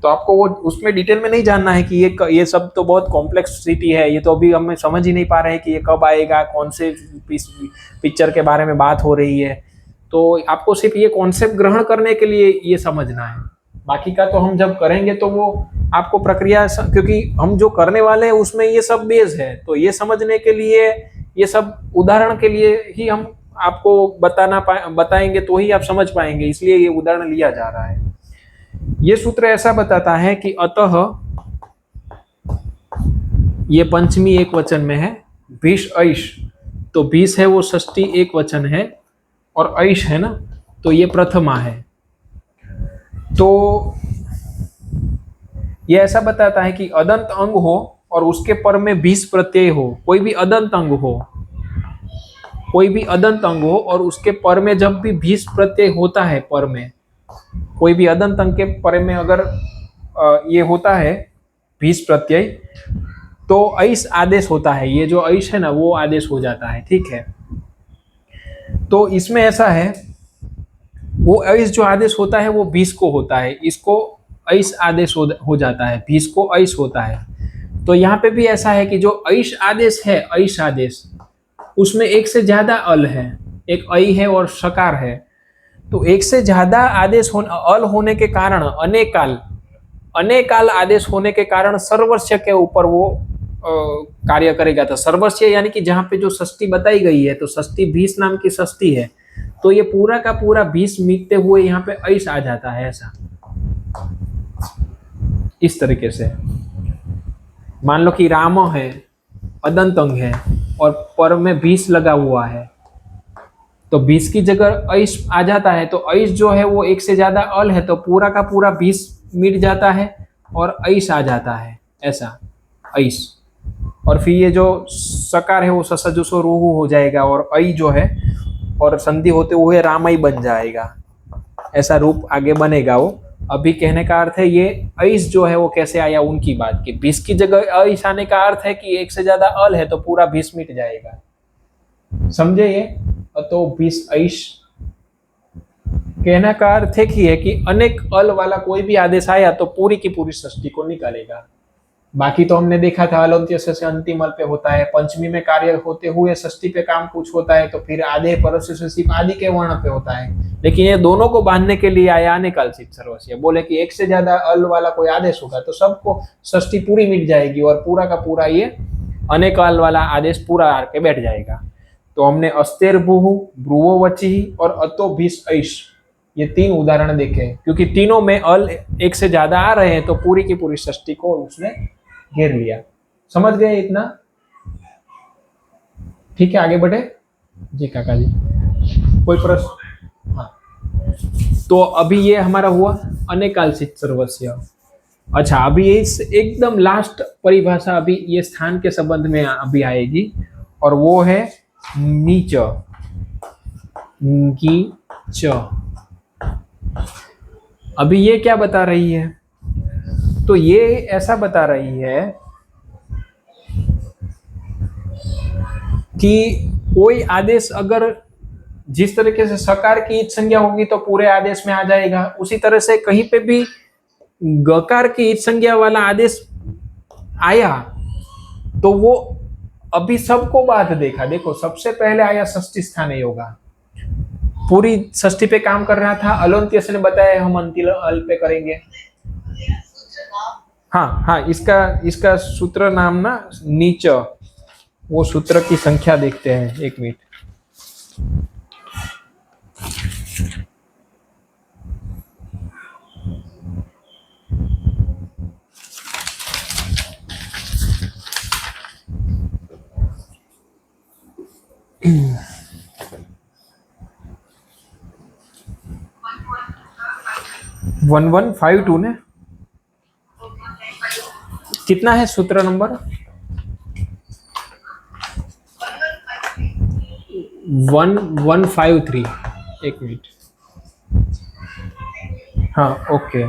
तो आपको वो उसमें डिटेल में नहीं जानना है कि ये सब तो बहुत कॉम्प्लेक्सिटी है, ये तो अभी हम समझ ही नहीं पा रहे हैं कि ये कब आएगा, कौन से पिक्चर के बारे में बात हो रही है। तो आपको सिर्फ ये कॉन्सेप्ट ग्रहण करने के लिए ये समझना है। बाकी का तो हम जब करेंगे तो वो आपको प्रक्रिया, क्योंकि हम जो करने वाले हैं उसमें ये सब बेस है, तो ये समझने के लिए, ये सब उदाहरण के लिए ही हम आपको बताएंगे तो ही आप समझ पाएंगे, इसलिए ये उदाहरण लिया जा रहा है। ये सूत्र ऐसा बताता है कि अतः, ये पंचमी एक वचन में है, 20 ऐश, तो 20 है वो षष्ठी एक वचन है, और ऐश है ना तो ये प्रथमा है। तो ये ऐसा बताता है कि अदंत अंग हो और उसके पर में 20 प्रत्यय हो, कोई भी अदंत अंग हो, कोई भी अदंत अंग हो और उसके पर में जब भी 20 प्रत्यय होता है, पर में कोई भी अदंत अंग के पर में अगर ये होता है 20 प्रत्यय, तो ऐस आदेश होता है। ये जो ऐस है ना वो आदेश हो जाता है, ठीक है। तो इसमें ऐसा है, वो ऐस जो आदेश होता है वो 20 को होता है, इसको ऐस आदेश हो जाता है, 20 को ऐस होता है। तो यहाँ पे भी ऐसा है कि जो ऐस आदेश है, ऐस आदेश, उसमें एक से ज्यादा अल है, एक ऐ है और सकार है। तो एक से ज्यादा आदेश अल होने के कारण अनेकाल आदेश होने के कारण सर्वस्व के ऊपर वो कार्य करेगा। तो सर्वस्व यानी कि जहाँ पे जो षष्ठी बताई गई है, तो षष्ठी 20 नाम की षष्ठी है, तो ये पूरा का पूरा 20 मिटते हुए यहाँ पे ऐस आ जाता है, ऐसा इस तरीके से। मान लो कि राम है, अदंत अंग है और पर में 20 लगा हुआ है, तो 20 की जगह ऐस आ जाता है। तो ऐस जो है वो एक से ज्यादा अल है, तो पूरा का पूरा 20 मिट जाता है और ऐस आ जाता है, ऐसा ऐस। और फिर ये जो सकार है वो ससजुसो रूहु हो जाएगा, और ऐ जो है और संधि होते हुए रामई बन जाएगा, ऐसा रूप आगे बनेगा वो। अभी कहने का अर्थ है ये ऐस जो है वो कैसे आया उनकी बात की, 20 की जगह ऐस आने का अर्थ है कि एक से ज्यादा अल है तो पूरा 20 मिट जाएगा, समझे ये। तो 20 ऐस कहने का अर्थ है कि अनेक अल वाला कोई भी आदेश आया तो पूरी की पूरी षष्ठी को निकालेगा। बाकी तो हमने देखा था अलंत्य से अंतिम अल पे होता है, पंचमी में कार्य होते हुए षष्ठी पे काम कुछ होता है, तो फिर आधे परस्य से सिर्फ आदि के वर्ण पे होता है। लेकिन ये दोनों को बांधने के लिए आया अनेकाल शीत सर्वस्य। बोले कि एक से ज्यादा अल वाला कोई आदेश होगा तो सबको षष्ठी पूरी मिट जाएगी और पूरा का पूरा ये अनेकाल वाला आदेश पूरा आके बैठ जाएगा। तो हमने अस्तेर भूहु, ब्रुवो वची और अतो 20 ऐश, ये 3 उदाहरण देखे, क्योंकि तीनों में अल एक से ज्यादा आ रहे हैं तो पूरी की पूरी षष्ठी को उसने घेर लिया। समझ गए इतना? ठीक है, आगे बढ़े जी काका जी, कोई प्रश्न? हाँ, तो अभी ये हमारा हुआ अनेकाल शीत सर्वस्य। अच्छा, अभी इस एकदम लास्ट परिभाषा अभी ये स्थान के संबंध में अभी आएगी, और वो है नीच, की च। अभी ये क्या बता रही है? तो ये ऐसा बता रही है कि कोई आदेश अगर जिस तरीके से सकार की ईच संज्ञा होगी तो पूरे आदेश में आ जाएगा, उसी तरह से कहीं पे भी गकार की ईच संज्ञा वाला आदेश आया तो वो अभी सबको बाध देखा। देखो सबसे पहले आया षष्ठी स्थाने योगा, पूरी षष्ठी पे काम कर रहा था। अलोन्त्यस ने बताया हम अंतिल अल पे करेंगे। हाँ हाँ, इसका इसका सूत्र नाम ना नीच, वो सूत्र की संख्या देखते हैं, एक minute. One one five two ने कितना है सूत्र नंबर? 1153। एक मिनट। हाँ ओके।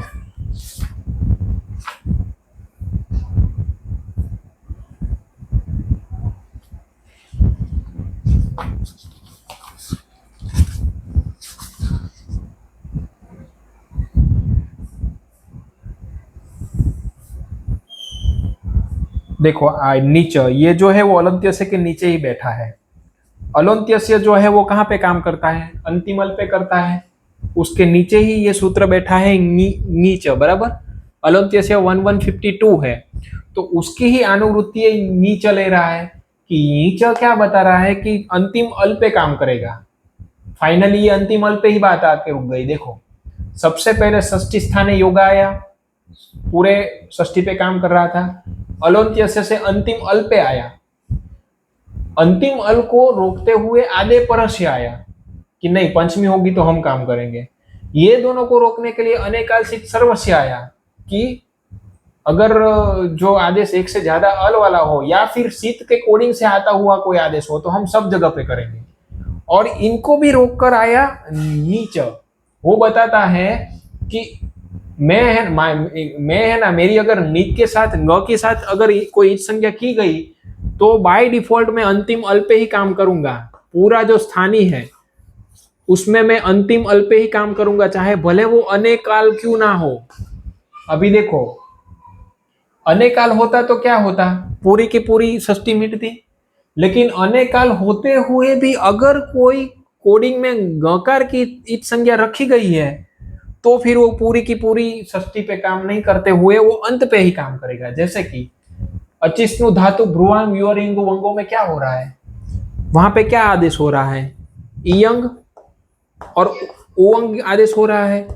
देखो नीचे ये जो है वो अलंत्यस्य के नीचे ही बैठा है। अलंत्यस्य जो है वो कहाँ पे काम करता है? अंतिमल पे करता है, उसके नीचे ही ये सूत्र बैठा है नीच, बराबर। अलंत्यस्य 1152 है, तो उसकी ही अनुवृत्ति नीच ले रहा है कि नीच क्या बता रहा है कि अंतिम अल पे काम करेगा। फाइनली ये अंतिम अल पे ही बात आके रुक गई। देखो सबसे पहले षष्ठी स्थाने योगा आया, पूरे षष्ठी पे काम कर रहा था। अलोन्त्यस्य से अंतिम अल पे आया, अंतिम अल को रोकते हुए आधे परस्य आया कि नहीं पंचमी होगी तो हम काम करेंगे। ये दोनों को रोकने के लिए अनेकाल सित सर्वस्य आया कि अगर जो आदेश एक से ज्यादा अल वाला हो या फिर शीत के कोडिंग से आता हुआ कोई आदेश हो तो हम सब जगह पे करेंगे। और इनको भी रोककर आया नीच, वो बताता है कि मैं है ना, मेरी अगर नीच के साथ ग के साथ अगर कोई ईच संज्ञा की गई तो बाय डिफॉल्ट मैं अंतिम अल पे ही काम करूंगा। पूरा जो स्थानी है उसमें मैं अंतिम अल पे ही काम करूंगा, चाहे भले वो अनेकाल क्यों ना हो। अभी देखो अनेकाल होता तो क्या होता, पूरी की पूरी षष्ठी मिटती। लेकिन अनेकाल होते हुए भी अगर कोई कोडिंग में गकार की ईच संज्ञा रखी गई है तो फिर वो पूरी की पूरी षष्ठी पे काम नहीं करते हुए वो अंत पे ही काम करेगा। जैसे कि अचिष्णु धातु भ्रुवांग व्योरिंग वंगों में क्या हो रहा है, वहां पे क्या आदेश हो रहा है? इयंग और ओंग आदेश हो रहा है।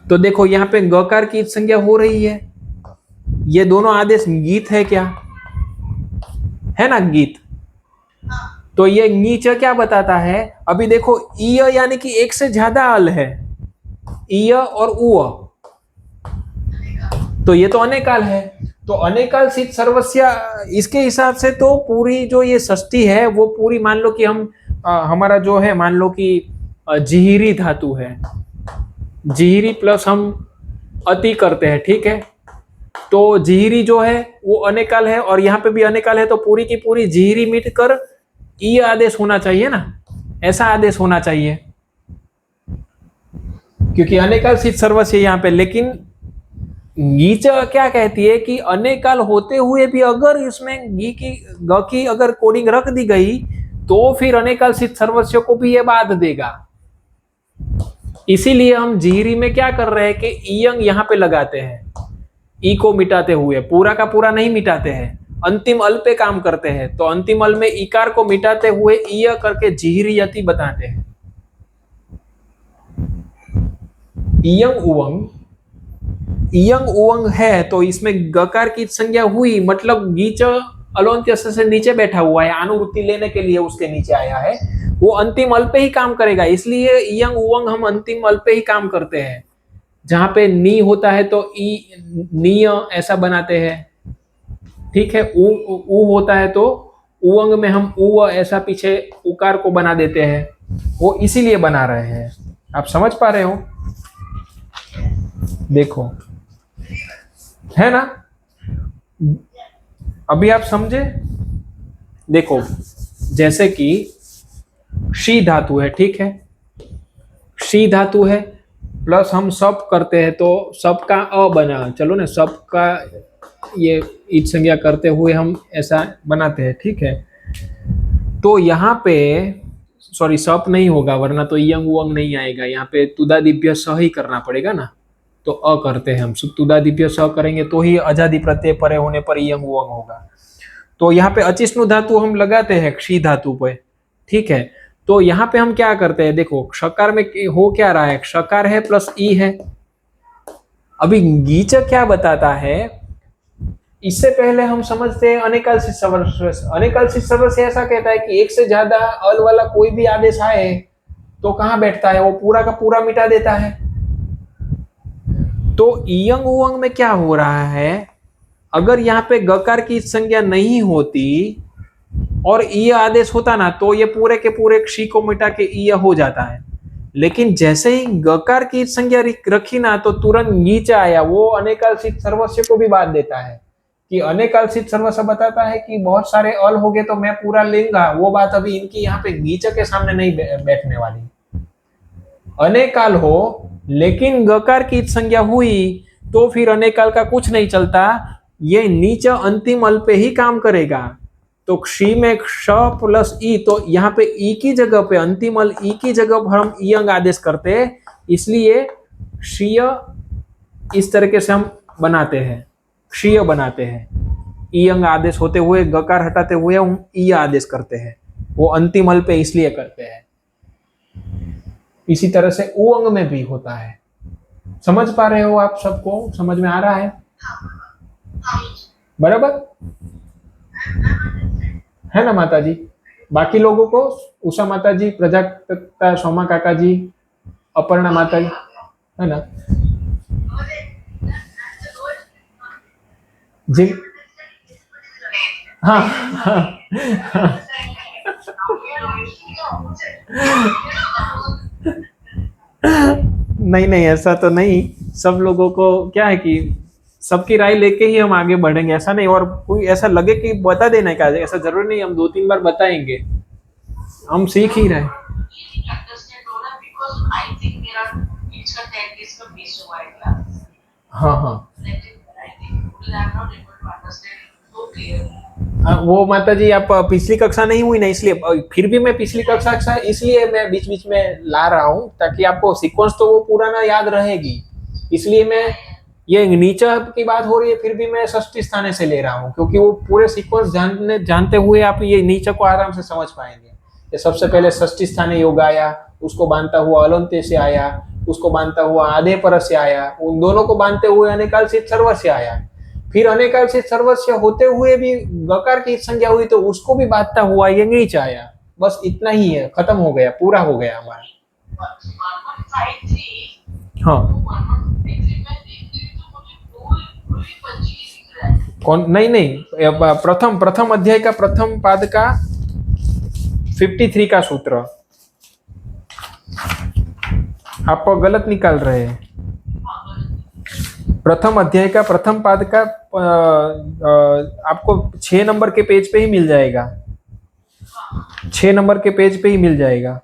तो देखो यहाँ पे गकार की संज्ञा हो रही है, ये दोनों आदेश गीत है क्या? है ना गीत। तो ये नीचे क्या बताता है? अभी देखो ईय यानी कि एक से ज्यादा अल है, ईय और उ, तो ये तो अनेकाल है। तो अनेकाल सित सर्वस्या, इसके हिसाब से तो पूरी जो ये षष्ठी है वो पूरी मान लो कि हम हमारा जो है मान लो कि जिहिरी धातु है, जिहिरी प्लस हम अति करते हैं, ठीक है। तो जिहिरी जो है वो अनेकाल है और यहाँ पे भी अनेकाल है, तो पूरी की पूरी जिहिरी मिट कर ई आदेश होना चाहिए ना, ऐसा आदेश होना चाहिए क्योंकि अनेकाल सित सर्वस्व यहाँ पे। लेकिन गीच क्या कहती है कि अनेकाल होते हुए भी अगर इसमें गी की ग की अगर कोडिंग रख दी गई तो फिर अनेकाल सित सर्वस्व को भी ये बाध देगा। इसीलिए हम जिहिरी में क्या कर रहे हैं कि ईयंग यहाँ पे लगाते हैं, ई को मिटाते हुए, पूरा का पूरा नहीं मिटाते हैं, अंतिम अल पे काम करते हैं। तो अंतिम अल में इकार को मिटाते हुए ईय करके जिहिरी यति बताते हैं। इयंग उवंग, इयंग उवंग है तो इसमें गकार की संज्ञा हुई, मतलब गीच अलोन्त्यस्य से नीचे बैठा हुआ है, अनुवृत्ति लेने के लिए उसके नीचे आया है, वो अंतिम अल पे ही काम करेगा। इसलिए इयंग उवंग हम अंतिम अल पे ही काम करते हैं। जहां पे नी होता है तो ई नीय ऐसा बनाते हैं, ठीक है। ऊ होता है तो उवंग में हम उ ऐसा पीछे उकार को बना देते हैं, वो इसीलिए बना रहे हैं। आप समझ पा रहे हो? देखो, है ना? अभी आप समझे? देखो, जैसे कि शी धातु है, ठीक है, शी धातु है, प्लस हम सब करते हैं तो सब का अ बना, चलो ना, सब का ये ईद संज्ञा करते हुए हम ऐसा बनाते हैं, ठीक है। तो यहाँ पे सॉरी सप नहीं होगा, वरना तो यंग वंग नहीं आएगा, यहाँ पे तुदा दिव्य स ही करना पड़ेगा ना, तो अ करते हैं हम, तुदा दिव्य स करेंगे तो ही अजादि प्रत्यय परे होने पर यंग वंग होगा। तो यहाँ पे अचिष्णु धातु हम लगाते हैं क्षी धातु पे, ठीक है। तो यहाँ पे हम क्या करते हैं, देखो षकार में हो क्या रहा है, षकार है प्लस ई है। अभी गीच क्या बताता है, इससे पहले हम समझते हैं अनेकाल्सित सर्वस्व। अनेकाल्सित सर्वस्व ऐसा कहता है कि एक से ज्यादा अल वाला कोई भी आदेश आए तो कहां बैठता है, वो पूरा का पूरा मिटा देता है। तो इयंग उवंग में क्या हो रहा है, अगर यहाँ पे गकार की संज्ञा नहीं होती और इ आदेश होता ना, तो ये पूरे के पूरे क्षी को मिटा के इ हो जाता है। लेकिन जैसे ही गकार की संज्ञा रखी ना, तो तुरंत नीचे आया, वो अनेकाल्सित सर्वस्व को भी बात देता है कि अनेकाल्सित सर्वस्व बताता है कि बहुत सारे अल हो गए तो मैं पूरा लेंगा, वो बात अभी इनकी यहाँ पे गीच के सामने नहीं बैठने वाली। अनेकाल हो लेकिन गकार की संज्ञा हुई तो फिर अनेकाल का कुछ नहीं चलता, ये नीचे अंतिम अल पे ही काम करेगा। तो क्षी में क्ष प्लस ई, तो यहाँ पे ई की जगह पे अंतिम अल ई की जगह पर हम इयंग आदेश करते हैं, इसलिए क्षीय इस तरीके से हम बनाते हैं, क्षीय बनाते हैं। इयंग आदेश होते हुए गकार हटाते हुए हम ई आदेश करते हैं, वो अंतिम अल पे इसलिए करते हैं। इसी तरह से उअंग में भी होता है। समझ पा रहे हो आप? सबको समझ में आ रहा है? बराबर है ना माता जी? बाकी लोगों को, उषा माता जी, प्रजापता सोमा काका जी, अपर्णा माता जी, है ना जी? हाँ, हाँ। नहीं नहीं, ऐसा तो नहीं। सब लोगों को क्या है कि सबकी राय लेके ही हम आगे बढ़ेंगे, ऐसा नहीं। और कोई ऐसा लगे कि बता देना का, ऐसा जरूरी नहीं, हम 2-3 बार बताएंगे, हम सीख ही रहे। हाँ हाँ, वो माता जी आप पिछली कक्षा नहीं हुई ना, इसलिए फिर भी मैं पिछली कक्षा इसलिए मैं बीच बीच में ला रहा हूँ, ताकि आपको सीक्वेंस तो वो पूरा ना याद रहेगी। इसलिए मैं ये नीचे की बात हो रही है, फिर भी मैं षष्ठी स्थाने से ले रहा हूँ, क्योंकि वो पूरे सीक्वेंस जानते हुए आप ये नीचे को आराम से समझ पाएंगे। ये सबसे पहले षष्ठी स्थाने योग आया, उसको बांधता हुआ अलंत्य से आया, उसको बांधता हुआ आधे पर से आया, उन दोनों को बांधते हुए अनेकाल्सित सर्वस्व आया, फिर अनेकाल्सित सर्वस्व होते हुए भी गकार की संज्ञा हुई तो उसको भी बांधता हुआ ये नीचे आया। बस इतना ही है, खत्म हो गया, पूरा हो गया हमारा। हाँ, कौन? नहीं नहीं, प्रथम अध्याय का प्रथम पाद का 53 का सूत्र आप गलत निकाल रहे हैं। प्रथम अध्याय का प्रथम पाद का आपको 6 नंबर के पेज पे ही मिल जाएगा, 6 नंबर के पेज पे ही मिल जाएगा।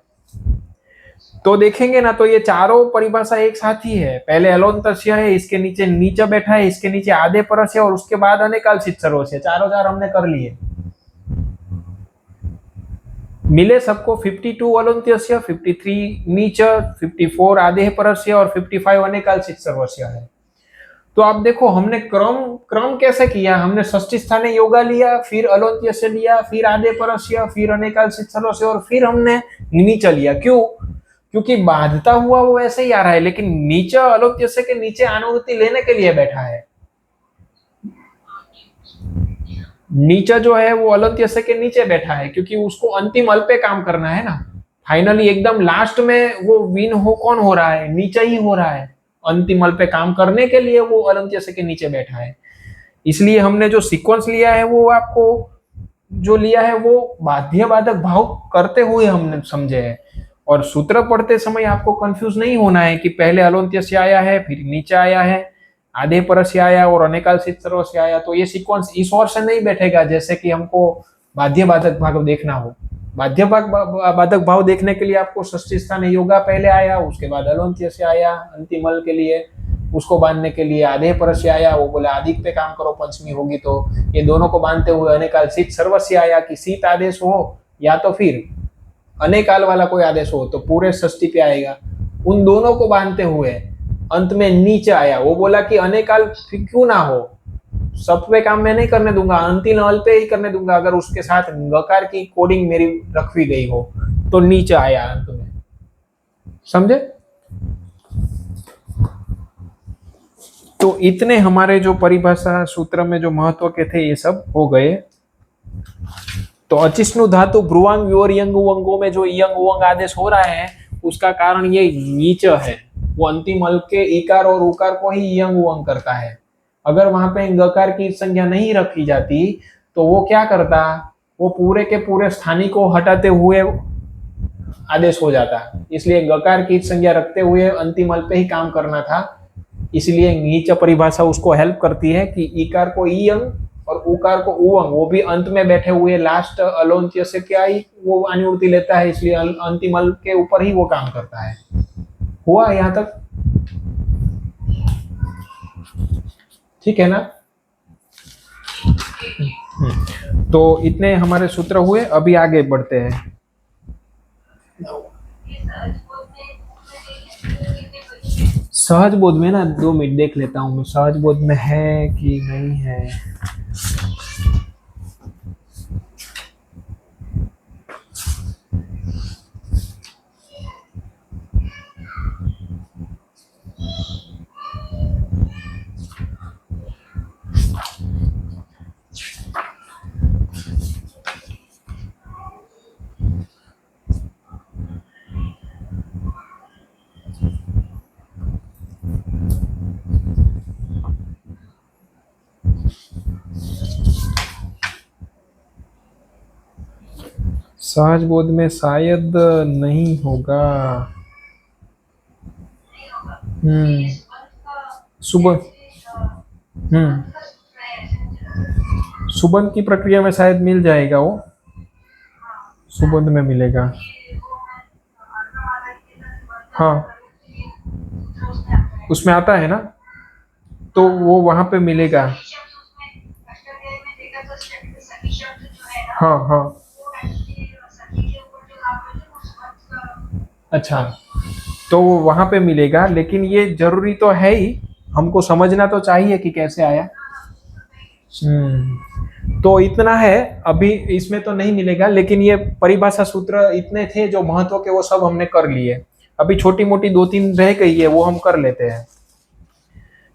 तो देखेंगे ना, तो ये चारों परिभाषा एक साथ ही है। पहले अलोन्तस्य है, इसके नीचे नीचे बैठा है, इसके नीचे आधे परस है, और उसके बाद अनेकाल्सित सर्वस्व है। चारों चार हमने कर लिए। मिले सबको 52 अलोन्त्यस्य, 53 नीचे, 54 आधे परस्य और 55 अनेकाल्सित सर्वस्व है। तो आप देखो हमने क्रम कैसे किया। हमने षष्ठी स्थाने योगा लिया, फिर अलोन्त्यस्य लिया, फिर आधे परस्य, फिर अनेकाल्सित सर्वस्व, और फिर हमने नीचे लिया। क्यों? क्योंकि बांधता हुआ वो ऐसे ही आ रहा है, लेकिन नीचे अलोन्त्यस्य के नीचे अनुवृत्ति लेने के लिए बैठा है। नीचे जो है वो अलोन्त्यस्य के नीचे बैठा है, क्योंकि उसको अंतिम अल पे काम करना है ना। फाइनली एकदम लास्ट में वो विन कौन हो रहा है? नीचे ही हो रहा है। अंतिम अल पे काम करने के लिए वो अलोन्त्यस्य के नीचे बैठा है। इसलिए हमने जो सीक्वेंस लिया है वो आपको जो लिया है वो बाध्य बाधक भाव करते हुए हमने समझे है। और सूत्र पढ़ते समय आपको कंफ्यूज नहीं होना है कि पहले अलोन्त्य से आया है, फिर नीचे आया है, आधे पर से आया और अनेकाल सित सर्व से आया, तो ये सीक्वेंस इस ओर से नहीं बैठेगा जैसे कि हमको बाध्य बाधक भाव देखना हो। बाध्य बाधक भाव देखने के लिए आपको षष्ठी स्थान योगा पहले आया, उसके बाद अलोन्त्य से आया अंतिम अल के लिए, उसको बांधने के लिए आधे पर से आया, वो बोला अधिक पे काम करो पंचमी होगी तो, ये दोनों को बांधते हुए अनेकाल सित सर्व से आया कि शीत आदेश हो या तो फिर अनेकाल वाला कोई आदेश हो तो पूरे षष्ठी पे आएगा। उन दोनों को बांधते हुए अंत में नीचे आया, वो बोला कि अनेकाल क्यों ना हो, सप्तवे काम में नहीं करने दूंगा, अंतिम अल पे ही करने दूंगा अगर उसके साथ गकार की कोडिंग मेरी रखी गई हो, तो नीचे आया अंत में। समझे? तो इतने हमारे जो परिभाषा सूत्र में जो महत्व के थे ये सब हो गए। तो अचिष्णु धातु ब्रुवांग व्योर यंग उवंगों में जो यंग उवंग आदेश हो रहा है उसका कारण ये नीच है, वो अंतिम अल के इकार और उकार को ही यंग उवंग करता है। अगर वहां पे गकार की संज्ञा नहीं रखी जाती तो वो क्या करता, वो पूरे के पूरे स्थानी को हटाते हुए आदेश हो जाता। इसलिए गकार की संज्ञा रखते हुए अंतिम अल पे ही काम करना था। इसलिए नीच परिभाषा उसको हेल्प करती है कि इकार को ई अंग और उकार को उ अंग, वो भी अंत में बैठे हुए लास्ट अलोन्त्य से क्या ही वो अनुवृत्ति लेता है, इसलिए अंतिम अल के ऊपर ही वो काम करता है। हुआ यहां तक? ठीक है ना? तो इतने हमारे सूत्र हुए, अभी आगे बढ़ते हैं। सहज बोध में ना 2 मिनट देख लेता हूं मैं, सहज बोध में है कि नहीं है। सहज बोध में शायद नहीं होगा। सुबह सुबंध की प्रक्रिया में शायद मिल जाएगा, वो सुबंध में मिलेगा। हाँ उसमें आता है ना, तो वो वहां पे मिलेगा। हाँ हाँ अच्छा, तो वो वहां पे मिलेगा, लेकिन ये जरूरी तो है ही, हमको समझना तो चाहिए कि कैसे आया। तो इतना है, अभी इसमें तो नहीं मिलेगा, लेकिन ये परिभाषा सूत्र इतने थे जो महत्व के वो सब हमने कर लिए। अभी छोटी मोटी 2-3 रह गई है, वो हम कर लेते हैं।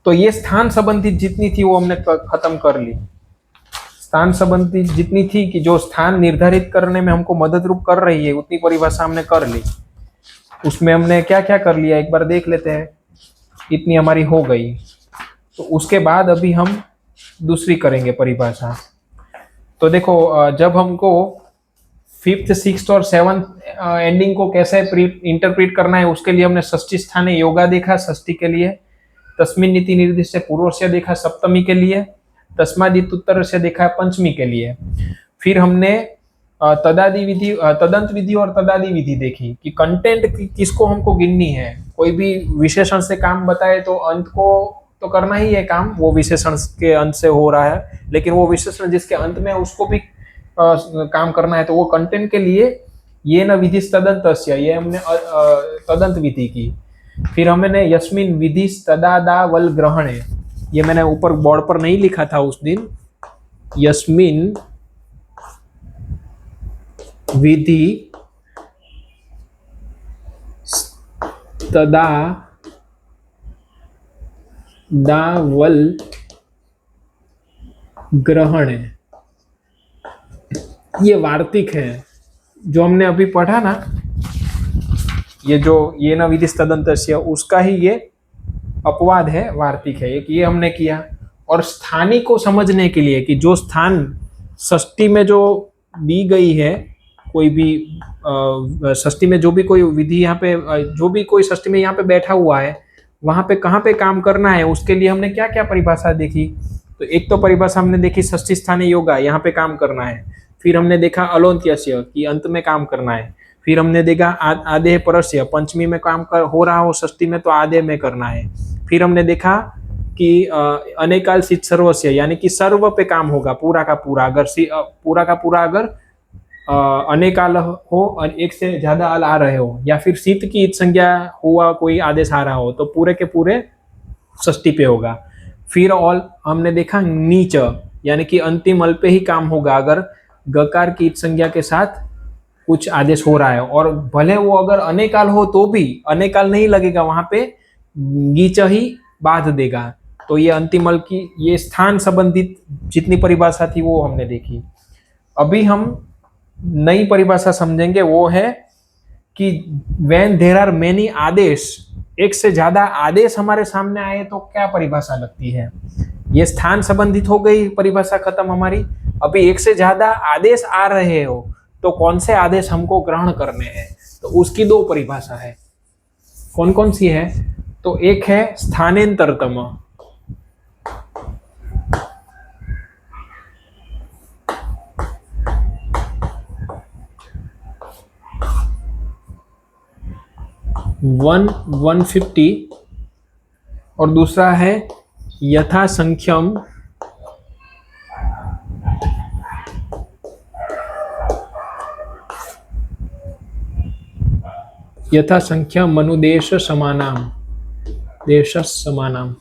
तो ये स्थान संबंधित जितनी थी वो हमने खत्म कर ली। स्थान संबंधित जितनी थी कि जो स्थान निर्धारित करने में हमको मदद रूप कर रही है उतनी परिभाषा हमने कर ली। उसमें हमने क्या क्या कर लिया एक बार देख लेते हैं। इतनी हमारी हो गई, तो उसके बाद अभी हम दूसरी करेंगे परिभाषा। तो देखो, जब हमको 5th 6th और 7th एंडिंग को कैसे इंटरप्रेट करना है उसके लिए हमने षष्ठी स्थाने योगा देखा षष्ठी के लिए, तस्मिन् नीति निर्दिष्ट पूर्व से देखा सप्तमी के लिए, तस्मादित उत्तर से देखा पंचमी के लिए। फिर हमने तदादि विधि, तदंत विधि और तदादि विधि देखी कि कंटेंट किसको हमको गिननी है। कोई भी विशेषण से काम बताए तो अंत को तो करना ही है काम, वो विशेषण के अंत से हो रहा है, लेकिन वो विशेषण जिसके अंत में उसको भी काम करना है, तो वो कंटेंट के लिए ये न विधि तदंतस्य, ये हमने तदंत विधि की। फिर हमने यस्मिन विधि तदादा वल ग्रहणे, ये मैंने ऊपर बोर्ड पर नहीं लिखा था उस दिन, यस्मिन विधि तदा दावल ग्रहण, ये वार्तिक है जो हमने अभी पढ़ा ना, ये जो ये न विधि तदंतस्य उसका ही ये अपवाद है, वार्तिक है एक, ये हमने किया। और स्थानी को समझने के लिए कि जो स्थान षष्ठी में जो दी गई है, कोई भी षष्ठी में जो भी कोई विधि यहाँ पे जो भी कोई षष्ठी में यहाँ पे बैठा हुआ है, वहां पे कहाँ पे काम करना है, उसके लिए हमने क्या क्या परिभाषा देखी। तो एक तो परिभाषा हमने देखी षष्ठी स्थाने योगा, यहाँ पे काम करना है। फिर हमने देखा अलोन्त्यस्य कि अंत में काम करना है। फिर हमने देखा आदेह परस्य, पंचमी में काम हो रहा हो षष्ठी में तो आदेह में करना है। फिर हमने देखा कि अनेकाल सिद्ध सर्वस्य, यानी कि सर्व पे काम होगा पूरा का पूरा। अगर पूरा का पूरा अगर अनेकाल हो और एक से ज्यादा आल आ रहे हो, या फिर शीत की इत संज्ञा हुआ कोई आदेश आ रहा हो, तो पूरे के पूरे षष्ठी पे होगा। फिर ऑल हमने देखा नीच, यानी कि अंतिम अल पे ही काम होगा अगर गकार की इत संज्ञा के साथ कुछ आदेश हो रहा है, और भले वो अगर अनेकाल हो तो भी अनेकाल नहीं लगेगा, वहां पे गीच ही बाध देगा। तो ये अंतिम अल की ये स्थान संबंधित जितनी परिभाषा थी वो हमने देखी। अभी हम नई परिभाषा समझेंगे, वो है कि व्हेन देयर आर मेनी आदेश, एक से ज्यादा आदेश हमारे सामने आए तो क्या परिभाषा लगती है। ये स्थान संबंधित हो गई परिभाषा खत्म हमारी। अभी एक से ज्यादा आदेश आ रहे हो तो कौन से आदेश हमको ग्रहण करने हैं, तो उसकी दो परिभाषा है। कौन कौन सी है, तो एक है स्थानेंतरतम, वन 150, और दूसरा है यथासंख्यम यथासंख्यम मनुदेश समानाम, देश समानाम।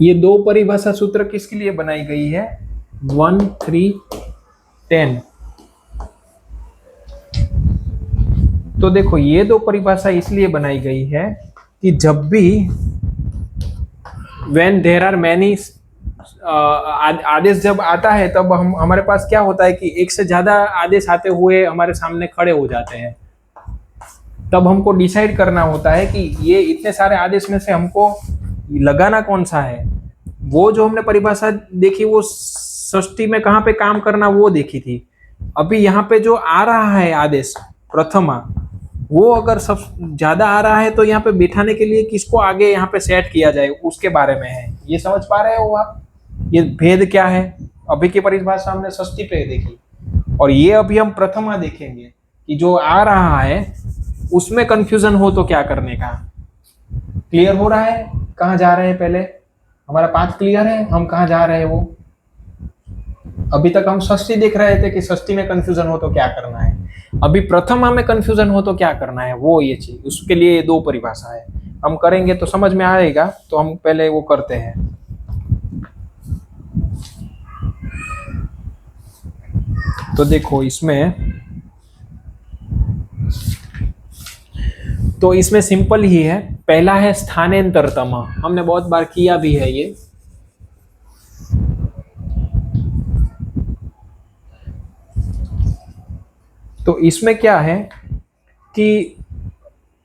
ये दो परिभाषा सूत्र किसके लिए बनाई गई है, 1, 3, 10। तो देखो ये दो परिभाषा इसलिए बनाई गई है कि जब भी व्हेन देयर आर मैनी आदेश जब आता है, तब हमारे पास क्या होता है कि एक से ज्यादा आदेश आते हुए हमारे सामने खड़े हो जाते हैं। तब हमको डिसाइड करना होता है कि ये इतने सारे आदेश में से हमको लगाना कौन सा है। वो जो हमने परिभाषा देखी वो षष्ठी में कहाँ पे काम करना वो देखी थी। अभी यहाँ पे जो आ रहा है आदेश प्रथमा, वो अगर सब ज्यादा आ रहा है तो यहाँ पे बिठाने के लिए किसको आगे यहाँ पे सेट किया जाए उसके बारे में है। ये समझ पा रहे हो आप, ये भेद क्या है। अभी की परिभाषा हमने षष्ठी पे देखी, और ये अभी हम प्रथमा देखेंगे कि जो आ रहा है उसमें कंफ्यूजन हो तो क्या करने का। क्लियर हो रहा है कहाँ जा रहे हैं, पहले हमारा पाथ क्लियर है, हम कहाँ जा रहे हैं वो। अभी तक हम षष्ठी देख रहे थे कि षष्ठी में कंफ्यूजन हो तो क्या करना है, अभी प्रथमा में कंफ्यूजन हो तो क्या करना है, वो ये चीज। उसके लिए ये दो परिभाषा है, हम करेंगे तो समझ में आएगा। तो हम पहले वो करते हैं। तो देखो इसमें सिंपल ही है। पहला है स्थानेंतरतम, हमने बहुत बार किया भी है ये। तो इसमें क्या है कि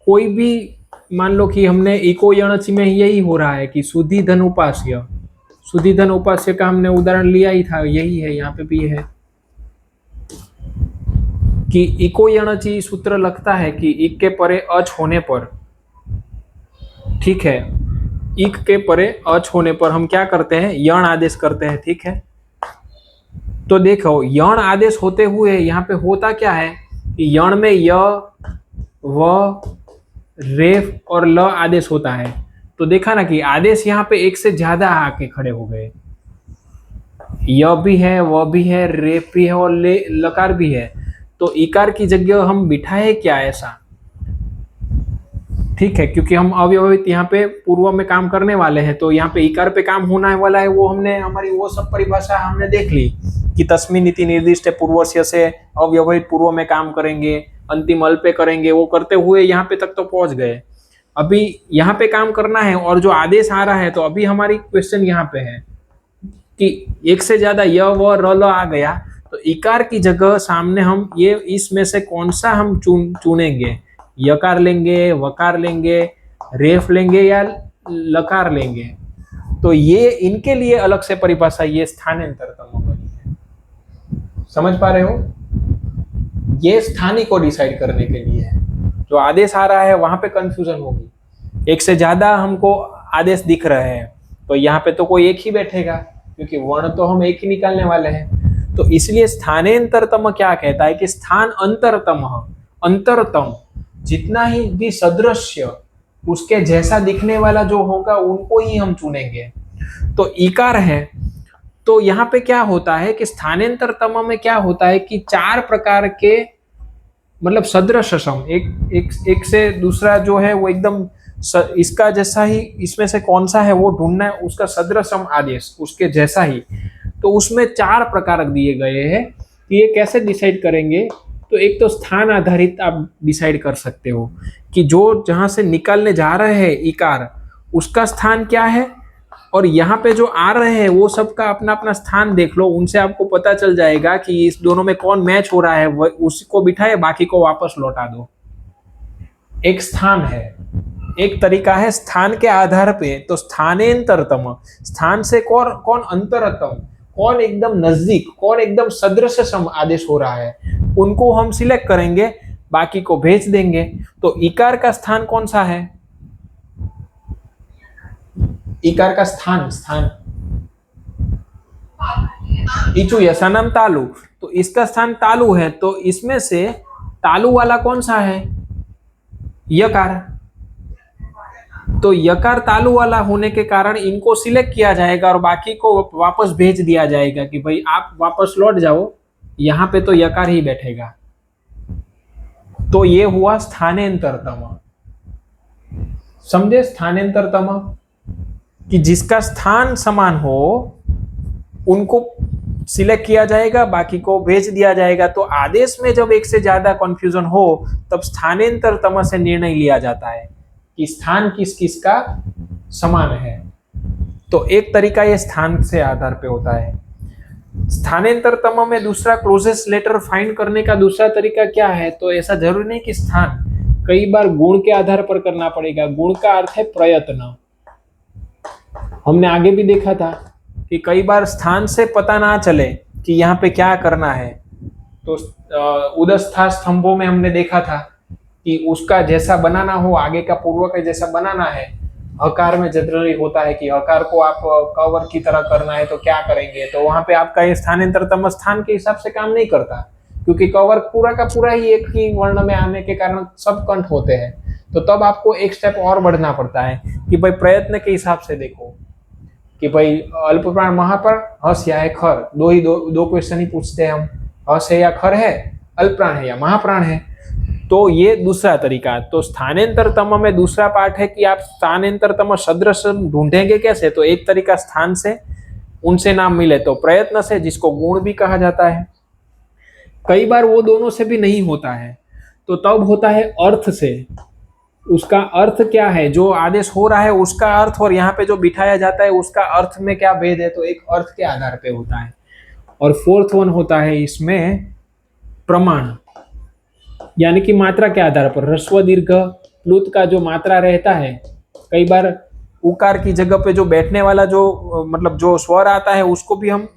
कोई भी मान लो कि हमने इको यणचि में यही हो रहा है कि शुद्धि धन उपास्य, शुद्धि धन उपास्य का हमने उदाहरण लिया ही था, यही है यहाँ पे भी है कि इको यणचि सूत्र लगता है कि इक के परे अच होने पर, ठीक है, इक के परे अच होने पर हम क्या करते हैं, यण आदेश करते हैं, ठीक है। तो देखो यण आदेश होते हुए यहाँ पे होता क्या है कि यण में य, व, रेफ और ल आदेश होता है। तो देखा ना कि आदेश यहाँ पे एक से ज्यादा आके खड़े हो गए, य भी है, व भी है, रेफ भी है और लकार भी है। तो इकार की जगह हम बिठाए क्या ऐसा, ठीक है, क्योंकि हम अव्यवहित यहाँ पे पूर्व में काम करने वाले हैं, तो यहाँ पे इकार पे काम होने वाला है। वो हमने हमारी वो सब परिभाषा हमने देख ली कि तस्मिन् इति निर्दिष्ट पूर्वस्य से अव्यवहित पूर्व में काम करेंगे, अंतिम अल पे करेंगे, वो करते हुए यहाँ पे तक तो पहुंच गए। अभी यहाँ पे काम करना है और जो आदेश आ रहा है, तो अभी हमारी क्वेश्चन यहाँ पे है कि एक से ज्यादा य, व, र, ल आ गया, तो इकार की जगह सामने हम ये इसमें से कौन सा हम चुनेंगे, यकार लेंगे, वकार लेंगे, रेफ लेंगे या लकार लेंगे। तो ये इनके लिए अलग से परिभाषा ये स्थानांतरतम बनी है। समझ पा रहे हो? ये स्थानीय को डिसाइड करने के लिए है। जो आदेश आ रहा है वहां पे कंफ्यूजन होगी, एक से ज्यादा हमको आदेश दिख रहे हैं तो यहाँ पे तो कोई एक ही बैठेगा, क्योंकि वर्ण तो हम एक ही निकालने वाले हैं। तो इसलिए स्थानांतरतम क्या कहता है कि स्थान अंतरतम, अंतरतम जितना ही भी सदृश्य उसके जैसा दिखने वाला जो होगा उनको ही हम चुनेंगे। तो इकार है, तो यहाँ पे क्या होता है कि स्थानांतरतम में क्या होता है कि चार प्रकार के मतलब सदृश सम, एक से दूसरा जो है वो एकदम इसका जैसा ही, इसमें से कौन सा है वो ढूंढना है, उसका सदृशम आदेश उसके जैसा ही। तो उसमें चार प्रकार दिए गए हैं कि ये कैसे डिसाइड करेंगे। तो एक तो स्थान आधारित आप डिसाइड कर सकते हो कि जो जहां से निकालने जा रहे हैं इकार उसका स्थान क्या है, और यहाँ पे जो आ रहे हैं वो सबका अपना अपना स्थान देख लो, उनसे आपको पता चल जाएगा कि इस दोनों में कौन मैच हो रहा है, उसको बिठाए बाकी को वापस लौटा दो। एक स्थान है, एक तरीका है स्थान के आधार पे। तो स्थानांतरतम, स्थान से कौन कौन अंतरतम, कौन एकदम नजदीक, कौन एकदम सदृश सम आदेश हो रहा है, उनको हम सिलेक्ट करेंगे, बाकी को भेज देंगे। तो इकार का स्थान कौन सा है? इकार का स्थान, स्थान इचु यसानम तालु, तो इसका स्थान तालु है। तो इसमें से तालु वाला कौन सा है? यकार। तो यकार तालु वाला होने के कारण इनको सिलेक्ट किया जाएगा और बाकी को वापस भेज दिया जाएगा कि भाई आप वापस लौट जाओ, यहां पे तो यकार ही बैठेगा। तो ये हुआ स्थानांतरतम। समझे? स्थानांतरतम कि जिसका स्थान समान हो उनको सिलेक्ट किया जाएगा, बाकी को भेज दिया जाएगा। तो आदेश में जब एक से ज्यादा कंफ्यूजन हो तब स्थानांतरतम से निर्णय लिया जाता है कि स्थान किस किस का समान है। तो एक तरीका ये स्थान से आधार पे होता है। स्थानांतरतम में दूसरा क्लोजेस्ट लेटर फाइंड करने का दूसरा तरीका क्या है? तो ऐसा जरूरी नहीं कि स्थान, कई बार गुण के आधार पर करना पड़ेगा। गुण का अर्थ है प्रयत्न। हमने आगे भी देखा था कि कई बार स्थान से पता ना चले कि यहाँ पे क्या करना है। तो उदस्था स्तंभों में हमने देखा था कि उसका जैसा बनाना हो, आगे का पूर्व का जैसा बनाना है। हकार में जनरली होता है कि हकार को आप कवर की तरह करना है तो क्या करेंगे, तो वहां पे आपका ये स्थानांतरतम स्थान के हिसाब से काम नहीं करता, क्योंकि कवर पूरा का पूरा ही एक ही वर्ण में आने के कारण सब कंठ होते हैं। तो तब आपको एक स्टेप और बढ़ना पड़ता है कि भाई प्रयत्न के हिसाब से देखो कि भाई अल्प प्राण महाप्राण, हस या है खर, दो क्वेश्चन ही पूछते हैं हम, हस है या खर है, अल्प प्राण है या महाप्राण है। तो ये दूसरा तरीका। तो स्थानांतरतम में दूसरा पार्ट है कि आप स्थानांतरतम सदृश ढूंढेंगे कैसे। तो एक तरीका स्थान से, उनसे नाम मिले तो प्रयत्न से, जिसको गुण भी कहा जाता है। कई बार वो दोनों से भी नहीं होता है तो तब होता है अर्थ से। उसका अर्थ क्या है, जो आदेश हो रहा है उसका अर्थ, और यहाँ पे जो बिठाया जाता है उसका अर्थ में क्या भेद है, तो एक अर्थ के आधार पे होता है। और फोर्थ वन होता है इसमें प्रमाण, यानी कि मात्रा के आधार पर। ह्रस्व दीर्घ प्लुत का जो मात्रा रहता है, कई बार उकार की जगह पे जो बैठने वाला जो मतलब जो स्वर आता है उसको भी हम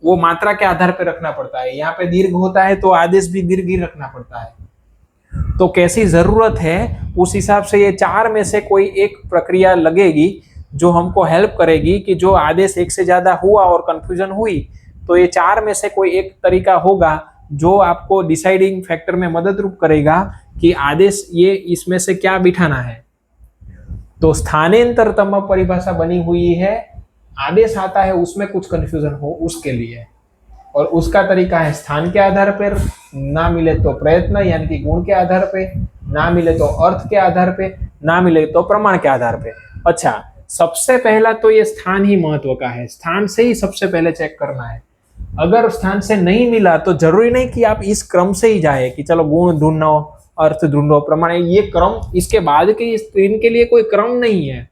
वो मात्रा के आधार पे रखना पड़ता है। यहाँ पे दीर्घ होता है तो आदेश भी दीर्घ ही रखना पड़ता है। तो कैसी जरूरत है उस हिसाब से ये चार में से कोई एक प्रक्रिया लगेगी जो हमको हेल्प करेगी कि जो आदेश एक से ज्यादा हुआ और कंफ्यूजन हुई, तो ये चार में से कोई एक तरीका होगा जो आपको डिसाइडिंग फैक्टर में मदद रूप करेगा कि आदेश ये इसमें से क्या बिठाना है। तो स्थानांतरतम परिभाषा बनी हुई है, आदेश आता है उसमें कुछ कंफ्यूजन हो उसके लिए, और उसका तरीका है स्थान के आधार पर, ना मिले तो प्रयत्न यानी कि गुण के आधार पे, ना मिले तो अर्थ के आधार पे, ना मिले तो प्रमाण के आधार पे। अच्छा, सबसे पहला तो ये स्थान ही महत्व का है, स्थान से ही सबसे पहले चेक करना है। अगर स्थान से नहीं मिला तो जरूरी नहीं कि आप इस क्रम से ही जाए कि चलो गुण ढूंढो, अर्थ ढूंढो, प्रमाण, ये क्रम इसके बाद के इनके लिए कोई क्रम नहीं है।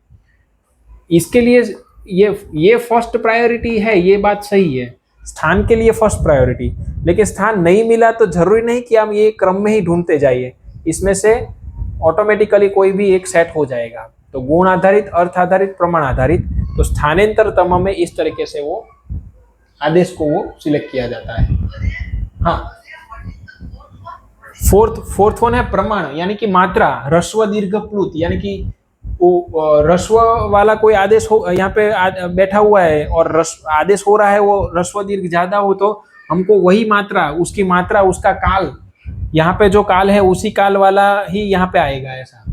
इसके लिए ये फर्स्ट प्रायोरिटी है, ये बात सही है, स्थान के लिए फर्स्ट प्रायोरिटी। लेकिन स्थान नहीं मिला तो जरूरी नहीं कि हम ये क्रम में ही ढूंढते जाइए, इसमें से ऑटोमेटिकली कोई भी एक सेट हो जाएगा। तो गुण आधारित, अर्थ आधारित, प्रमाण आधारित, तो स्थानांतर तम में इस तरीके से वो आदेश को वो सिलेक्ट किया जाता है। हाँ, फोर्थ वन है प्रमाण, यानी कि मात्रा, ह्रस्व दीर्घ प्लुत, यानी कि वो ह्रस्व वाला कोई आदेश हो, यहाँ पे बैठा हुआ है और आदेश हो रहा है वो ह्रस्व दीर्घ ज्यादा हो, तो हमको वही मात्रा, उसकी मात्रा, उसका काल, यहाँ पे जो काल है उसी काल वाला ही यहाँ पे आएगा ऐसा।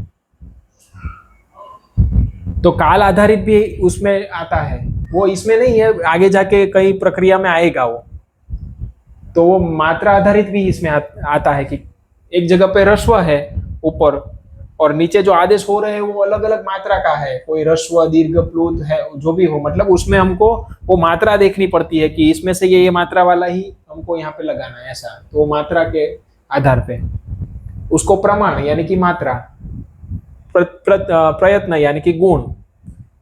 तो काल आधारित भी उसमें आता है, वो इसमें नहीं है, आगे जाके कई प्रक्रिया में आएगा वो। तो वो मात्रा आधारित भी इसमें आता है कि एक जगह पे ह्रस्व है ऊपर और नीचे जो आदेश हो रहे हैं वो अलग अलग मात्रा का है, कोई ह्रस्व दीर्घ प्लुत है जो भी हो, मतलब उसमें हमको वो मात्रा देखनी पड़ती है कि इसमें से ये मात्रा वाला ही हमको यहाँ पे लगाना है ऐसा। तो वो मात्रा के आधार पे उसको प्रमाण यानी कि मात्रा, प्रयत्न यानी कि गुण।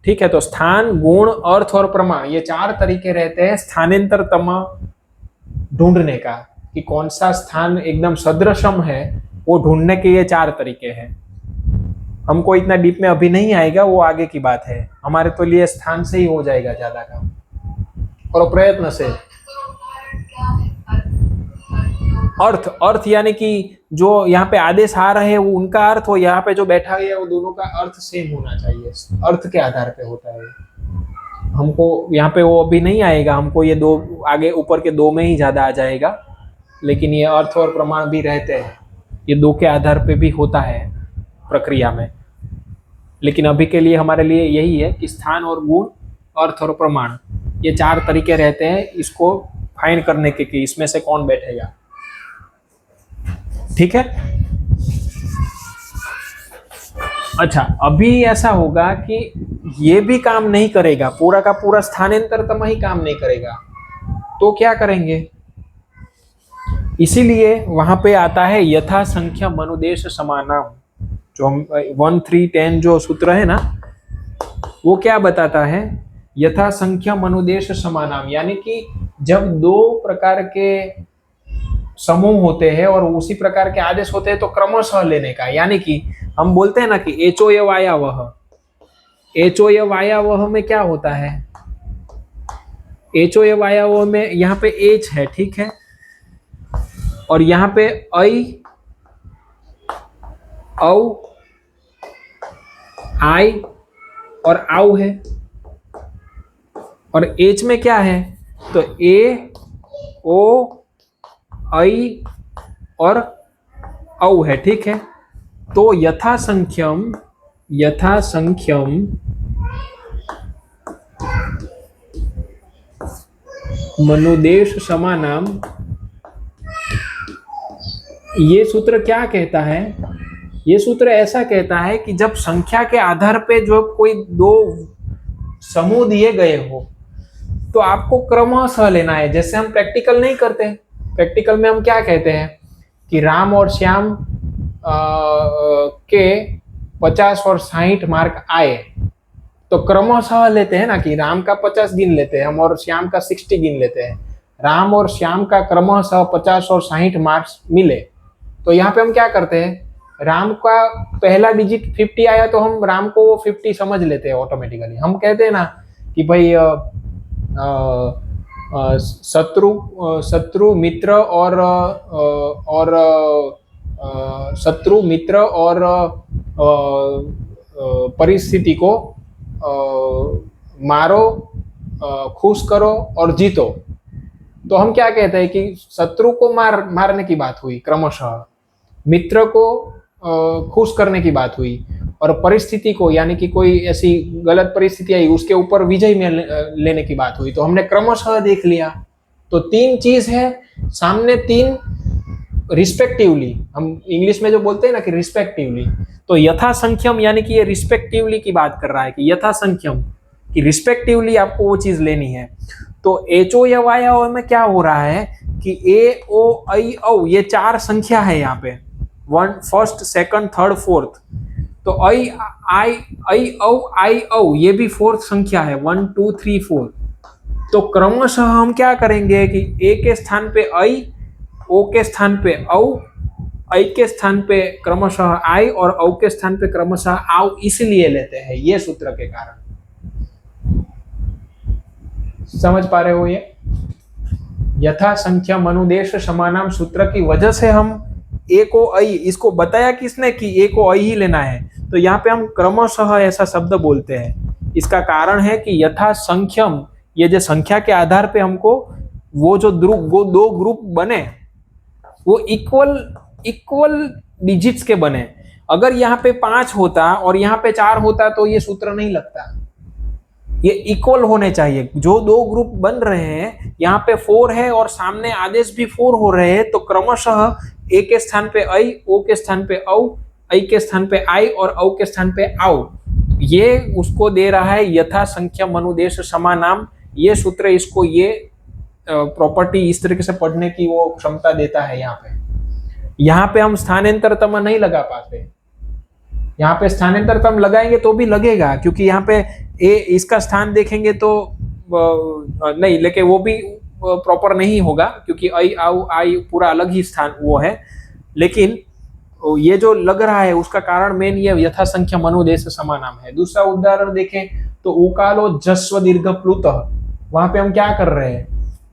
ठीक है, तो स्थान, गुण, अर्थ और प्रमाण, ये चार तरीके रहते हैं स्थानांतर तम ढूंढने का, कि कौन सा स्थान एकदम सदृशम है, वो ढूंढने के ये चार तरीके हैं। हमको इतना डीप में अभी नहीं आएगा, वो आगे की बात है, हमारे तो लिए स्थान से ही हो जाएगा ज्यादा काम, और प्रयत्न से। अर्थ यानी कि जो यहाँ पे आदेश आ रहे हैं वो उनका अर्थ हो, यहाँ पे जो बैठा गया वो दोनों का अर्थ सेम होना चाहिए, अर्थ के आधार पे होता है। हमको यहाँ पे वो अभी नहीं आएगा, हमको ये दो आगे ऊपर के दो में ही ज्यादा आ जाएगा, लेकिन ये अर्थ और प्रमाण भी रहते हैं, ये दो के आधार पे भी होता है प्रक्रिया में। लेकिन अभी के लिए हमारे लिए यही है कि स्थान और गुण, अर्थ और प्रमाण, ये चार तरीके रहते हैं इसको फाइंड करने के कि इसमें से कौन बैठेगा। ठीक है, अच्छा अभी ऐसा होगा कि ये भी काम नहीं करेगा, पूरा का पूरा स्थानांतर तम ही काम नहीं करेगा, तो क्या करेंगे? इसीलिए वहां पे आता है यथा संख्या मनुदेश समानाम, जो हम 1, 3, 10 जो सूत्र है ना, वो क्या बताता है? यथा संख्या मनुदेश समानाम, यानी कि जब दो प्रकार के समूह होते हैं और उसी प्रकार के आदेश होते हैं तो क्रमशः लेने का, यानी कि हम बोलते हैं ना कि एचो य वाया वह, एचो य वाया वह में क्या होता है? एचो य वाया वह में यहाँ पे एच है, ठीक है, और यहाँ पे ऐ, औ, आई और आउ है, और एच में क्या है? तो ए, ओ, ऐ और औ है, ठीक है। तो यथा संख्यम मनुदेश समानाम, ये सूत्र क्या कहता है? ये सूत्र ऐसा कहता है कि जब संख्या के आधार पे जो कोई दो समूह दिए गए हो तो आपको क्रमशः लेना है। जैसे हम प्रैक्टिकल नहीं करते, प्रैक्टिकल में हम क्या कहते हैं कि राम और श्याम के 50 और 60 मार्क आए, तो क्रमशः लेते हैं ना कि राम का 50 गिन लेते हैं हम और श्याम का 60 गिन लेते हैं। राम और श्याम का क्रमशः 50 और 60 मार्क्स मिले, तो यहाँ पे हम क्या करते हैं, राम का पहला डिजिट 50 आया तो हम राम को वो 50 समझ लेते हैं ऑटोमेटिकली। हम कहते हैं ना कि भाई शत्रु मित्र और शत्रु मित्र और परिस्थिति को मारो, खुश करो और जीतो। तो हम क्या कहते हैं कि शत्रु को मारने की बात हुई क्रमशः, मित्र को खुश करने की बात हुई, और परिस्थिति को यानी कि कोई ऐसी गलत परिस्थिति आई उसके ऊपर विजय में लेने की बात हुई। तो हमने क्रमशः देख लिया। तो तीन चीज है सामने, तीन रिस्पेक्टिवली, हम इंग्लिश में जो बोलते हैं ना कि रिस्पेक्टिवली, तो यथा संख्यम यानी कि ये रिस्पेक्टिवली की बात कर रहा है कि यथा संख्यम कि रिस्पेक्टिवली आपको वो चीज लेनी है। तो एचओ या वाया में क्या हो रहा है कि ए, ओ, ऐ, औ ये चार संख्या है यहाँ पे, 1, फर्स्ट, सेकंड, थर्ड, फोर्थ। तो ऐ, आई, ऐ, औ, आई, औ ये भी फोर्थ संख्या है, 1, 2, 3, 4। तो क्रमशः हम क्या करेंगे कि ए के स्थान पे ऐ, ओ के स्थान पे औ, ऐ के स्थान पे क्रमशः आई और औ के स्थान पे क्रमशः आउ, इसलिए लेते हैं ये सूत्र के कारण। समझ पा रहे हो ये? यथा संख्या मनुदेश समानाम सूत्र की वजह से हम ए को ऐ, इसको बताया किसने कि ए को ऐ ही लेना है, तो यहाँ पे हम क्रमशः ऐसा शब्द बोलते हैं। इसका कारण है कि यथा संख्यम, ये जो संख्या के आधार पे हमको वो जो दो ग्रुप बने वो इक्वल डिजिट्स के बने। अगर यहाँ पे 5 होता और यहाँ पे 4 होता तो ये सूत्र नहीं लगता। ये इक्वल होने चाहिए। जो दो ग्रुप बन रहे हैं, यहाँ पे 4 है और सामने आदेश भी 4 हो रहे हैं, तो क्रमशः ए के स्थान पे ऐ, ओ के स्थान पे औ, ऐ के स्थान पे आई और औ के स्थान पे आओ। ये उसको दे रहा है यथा संख्या मनुदेश समानाम। ये सूत्र इसको ये प्रॉपर्टी इस तरीके से पढ़ने की वो क्षमता देता है। यहाँ पे हम स्थानांतरतम नहीं लगा पाते। यहाँ पे स्थानांतरतम लगाएंगे तो भी लगेगा, क्योंकि यहाँ पे ए इसका स्थान देखेंगे तो नहीं, लेकिन वो भी प्रॉपर नहीं होगा, क्योंकि आई आओ आई पूरा अलग ही स्थान वो है। लेकिन ये जो लग रहा है उसका कारण मेन ये यथा संख्या मनुदेश समानाम है। दूसरा उदाहरण देखें तो उकालो जस्व दीर्घ प्लुत। वहां पे हम क्या कर रहे हैं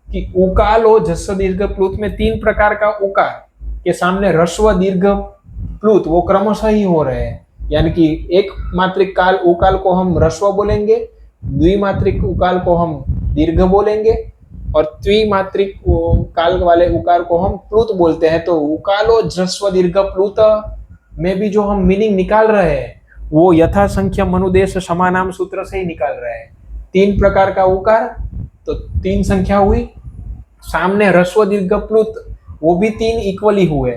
कि उकालो जस्व दीर्घ प्लुत में 3 प्रकार का उकार के सामने ह्रस्व दीर्घ प्लुत वो क्रमशः ही हो रहे हैं। यानी कि एक मात्रिक काल उकाल को हम ह्रस्व बोलेंगे, द्विमात्रिक उकाल को हम दीर्घ बोलेंगे और त्रिमात्रिक काल वाले उकार को हम प्लुत बोलते हैं। तो उकालो जस्व दीर्घ प्लुत में भी जो हम मीनिंग निकाल रहे हैं वो यथा संख्या मनुदेश समानाम सूत्र से ही निकाल रहे हैं। 3 प्रकार का उकार तो 3 संख्या हुई, सामने ह्रस्व दीर्घ प्लुत वो भी 3 इक्वली हुए।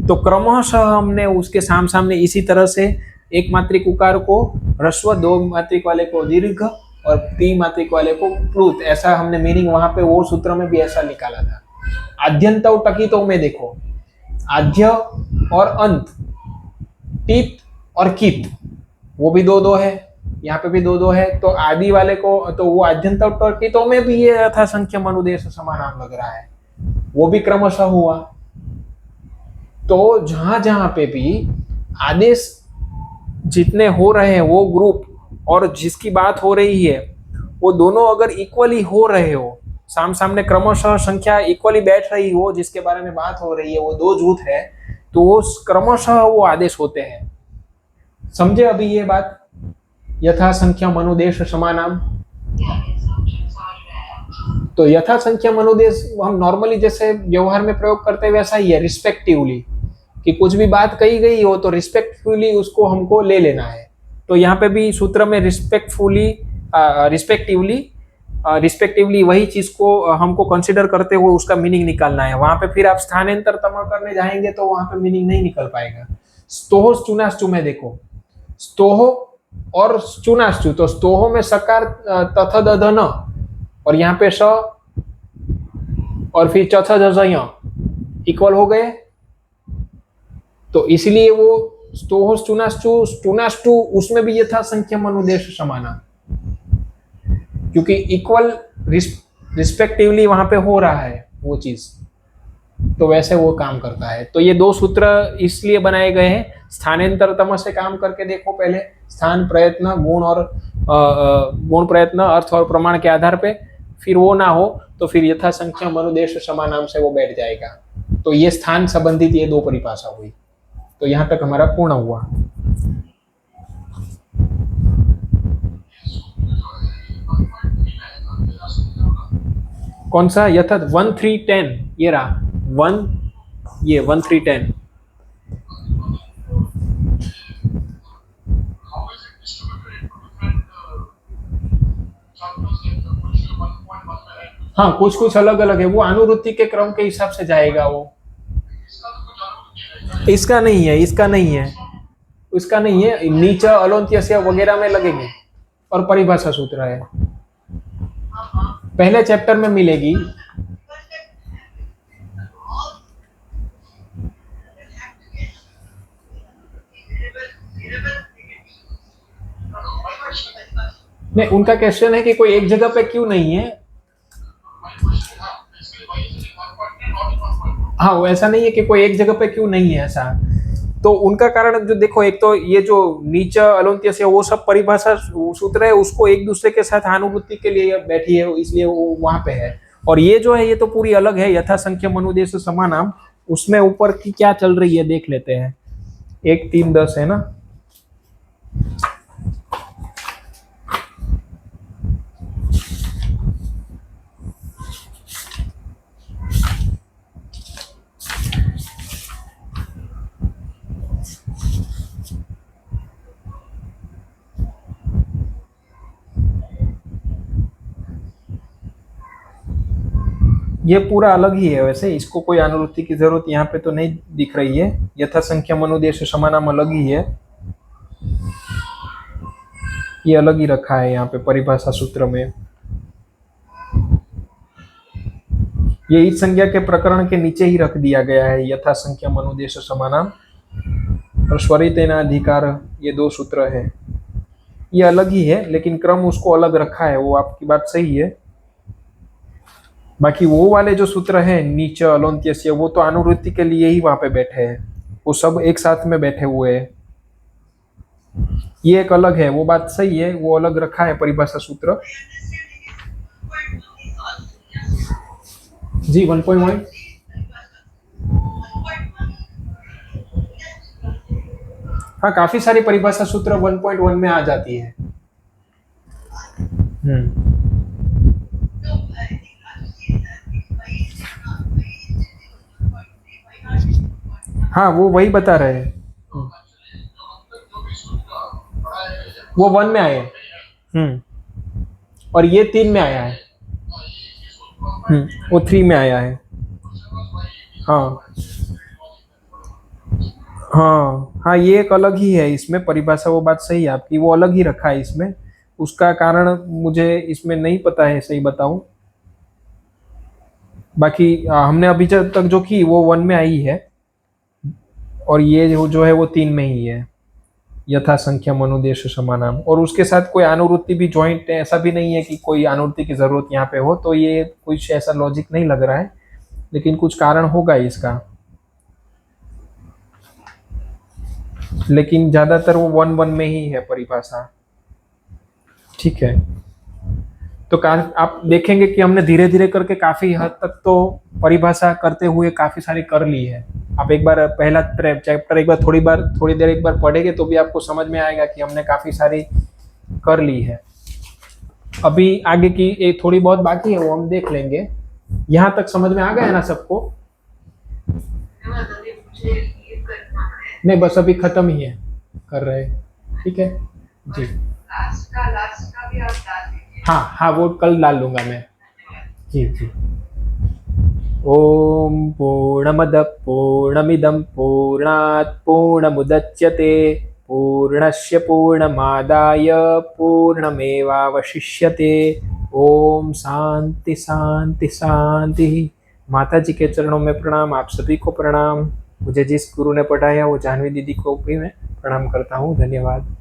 तो क्रमशः हमने उसके सामने इसी तरह से एक मात्रिक उकार को ह्रस्व, 2 मात्रिक वाले को दीर्घ और 3 मात्रिक वाले को प्लुत, ऐसा हमने मीनिंग वहां पे वो सूत्र में भी ऐसा निकाला था। आद्यंत टकितो में देखो, आद्य और अंत, टित और कित, वो भी 2-2 है, यहाँ पे भी 2-2 है। तो आदि वाले को तो वो आद्यंत टकितो में भी ये यथा संख्या मनुदेश समानाम लग रहा है, वो भी क्रमशः हुआ। तो जहां जहां पे भी आदेश जितने हो रहे हैं वो ग्रुप और जिसकी बात हो रही है वो दोनों अगर इक्वली हो रहे हो, सामने क्रमशः संख्या इक्वली बैठ रही हो, जिसके बारे में बात हो रही है वो 2 जुट है, तो वो क्रमशः वो आदेश होते हैं। समझे अभी ये बात? यथा संख्या मनुदेश समानाम। तो यथा संख्या मनुदेश हम नॉर्मली जैसे व्यवहार में प्रयोग करते हैं वैसा ही है, रिस्पेक्टिवली, कि कुछ भी बात कही गई हो तो रिस्पेक्टफुली उसको हमको ले लेना है। तो यहाँ पे भी सूत्र में रिस्पेक्टिवली वही चीज को हमको कंसिडर करते हुए उसका मीनिंग निकालना है। वहां पे फिर आप स्थानांतरतम करने जाएंगे तो वहां पे मीनिंग नहीं निकल पाएगा। स्तोह चुनाश्चु में देखो, स्तोह और चुनाश्चु, तो स्तोह में सकार तथ दध न और यहाँ पे स और फिर चथ ज इक्वल हो गए। तो इसलिए वो स्तोह चुनाश्चु उसमें भी यथा संख्या मनुदेश समानाम, क्योंकि इक्वल रिस्पेक्टिवली वहां पे हो रहा है वो चीज, तो वैसे वो काम करता है। तो ये 2 सूत्र इसलिए बनाए गए हैं। स्थानांतरतम से काम करके देखो पहले, स्थान प्रयत्न गुण और गुण प्रयत्न अर्थ और प्रमाण के आधार पे, फिर वो ना हो तो फिर यथा संख्या मनुदेश समानाम से वो बैठ जाएगा। तो ये स्थान संबंधित ये 2 परिभाषा हुई। तो यहां तक हमारा पूर्ण हुआ। कौन सा? यथा 1 3 10 ये रहा 1, ये 1 3 10। हाँ, कुछ अलग अलग है, वो अनुवृत्ति के क्रम के हिसाब से जाएगा। वो इसका नहीं है, इसका नहीं है। नीचे अलोन्त्यस्य वगैरह में लगेंगे और परिभाषा सूत्र है, पहले चैप्टर में मिलेगी। नहीं, उनका क्वेश्चन है कि कोई एक जगह पे क्यों नहीं है। हाँ, वो ऐसा नहीं है कि कोई एक जगह पे क्यों नहीं है ऐसा। तो उनका कारण जो देखो, एक तो ये जो नीच अलोन्त्य से वो सब परिभाषा सूत्र है, उसको एक दूसरे के साथ अनुवृत्ति के लिए बैठी है, इसलिए वो वहां पे है। और ये जो है ये तो पूरी अलग है, यथासंख्यम अनुदेश समानाम। उसमें ऊपर की क्या चल रही है देख लेते हैं। 1, 3, 10 है ना। ये पूरा अलग ही है वैसे, इसको कोई अनुवृत्ति की जरूरत यहाँ पे तो नहीं दिख रही है। यथासंख्यम अनुदेश समानाम अलग ही है, ये अलग ही रखा है यहाँ पे परिभाषा सूत्र में। ये इस संज्ञा के प्रकरण के नीचे ही रख दिया गया है, यथासंख्यम अनुदेश समानाम और स्वरितेन अधिकार, ये 2 सूत्र है। ये अलग ही है लेकिन क्रम उसको अलग रखा है, वो आपकी बात सही है। बाकी वो वाले जो सूत्र है नीच अलोन्त्यस्य, वो तो अनुवृत्ति के लिए ही वहां पे बैठे हैं, वो सब एक साथ में बैठे हुए हैं। ये एक अलग है, वो बात सही है, वो अलग रखा है परिभाषा सूत्र। जी 1.1 हाँ, काफी सारी परिभाषा सूत्र 1.1 में आ जाती है। हाँ, वो वही बता रहे हैं। वो 1 में आए हैं। और ये 3 में आया है। वो 3 में आया है। हाँ हाँ हाँ, ये एक अलग ही है इसमें परिभाषा, वो बात सही है आपकी, वो अलग ही रखा है इसमें। उसका कारण मुझे इसमें नहीं पता है, सही बताऊं। बाकी हमने अभी तक जो की वो 1 में आई है, और ये जो है वो 3 में ही है, यथासंख्यम अनुदेश समानाम। और उसके साथ कोई अनुवृत्ति भी ज्वाइंट है, ऐसा भी नहीं है कि कोई अनुवृत्ति की जरूरत यहाँ पे हो, तो ये कुछ ऐसा लॉजिक नहीं लग रहा है, लेकिन कुछ कारण होगा इसका। लेकिन ज्यादातर वो 1-1 में ही है परिभाषा। ठीक है, तो आप देखेंगे कि हमने धीरे धीरे करके काफी हद तक तो परिभाषा करते हुए काफी सारी कर ली है। आप एक बार पहला चैप्टर एक बार थोड़ी देर एक बार पढ़ेंगे तो भी आपको समझ में आएगा कि हमने काफी सारी कर ली है। अभी आगे की एक थोड़ी बहुत बाकी है, वो हम देख लेंगे। यहाँ तक समझ में आ गया है ना सबको? नहीं, बस अभी खत्म ही है, कर रहे। ठीक है जी। हाँ हाँ, वो कल डाल लूंगा मैं। जी जी। ओम पूर्णमद पूर्णमिदं पूर्णात् पूर्णमुदच्यते पूर्णस्य पूर्णमादाय पूर्णमेवावशिष्यते। ओम शांति शांति शांति। माता जी के चरणों में प्रणाम, आप सभी को प्रणाम। मुझे जिस गुरु ने पढ़ाया वो जाह्नवी दीदी को भी मैं प्रणाम करता हूँ। धन्यवाद।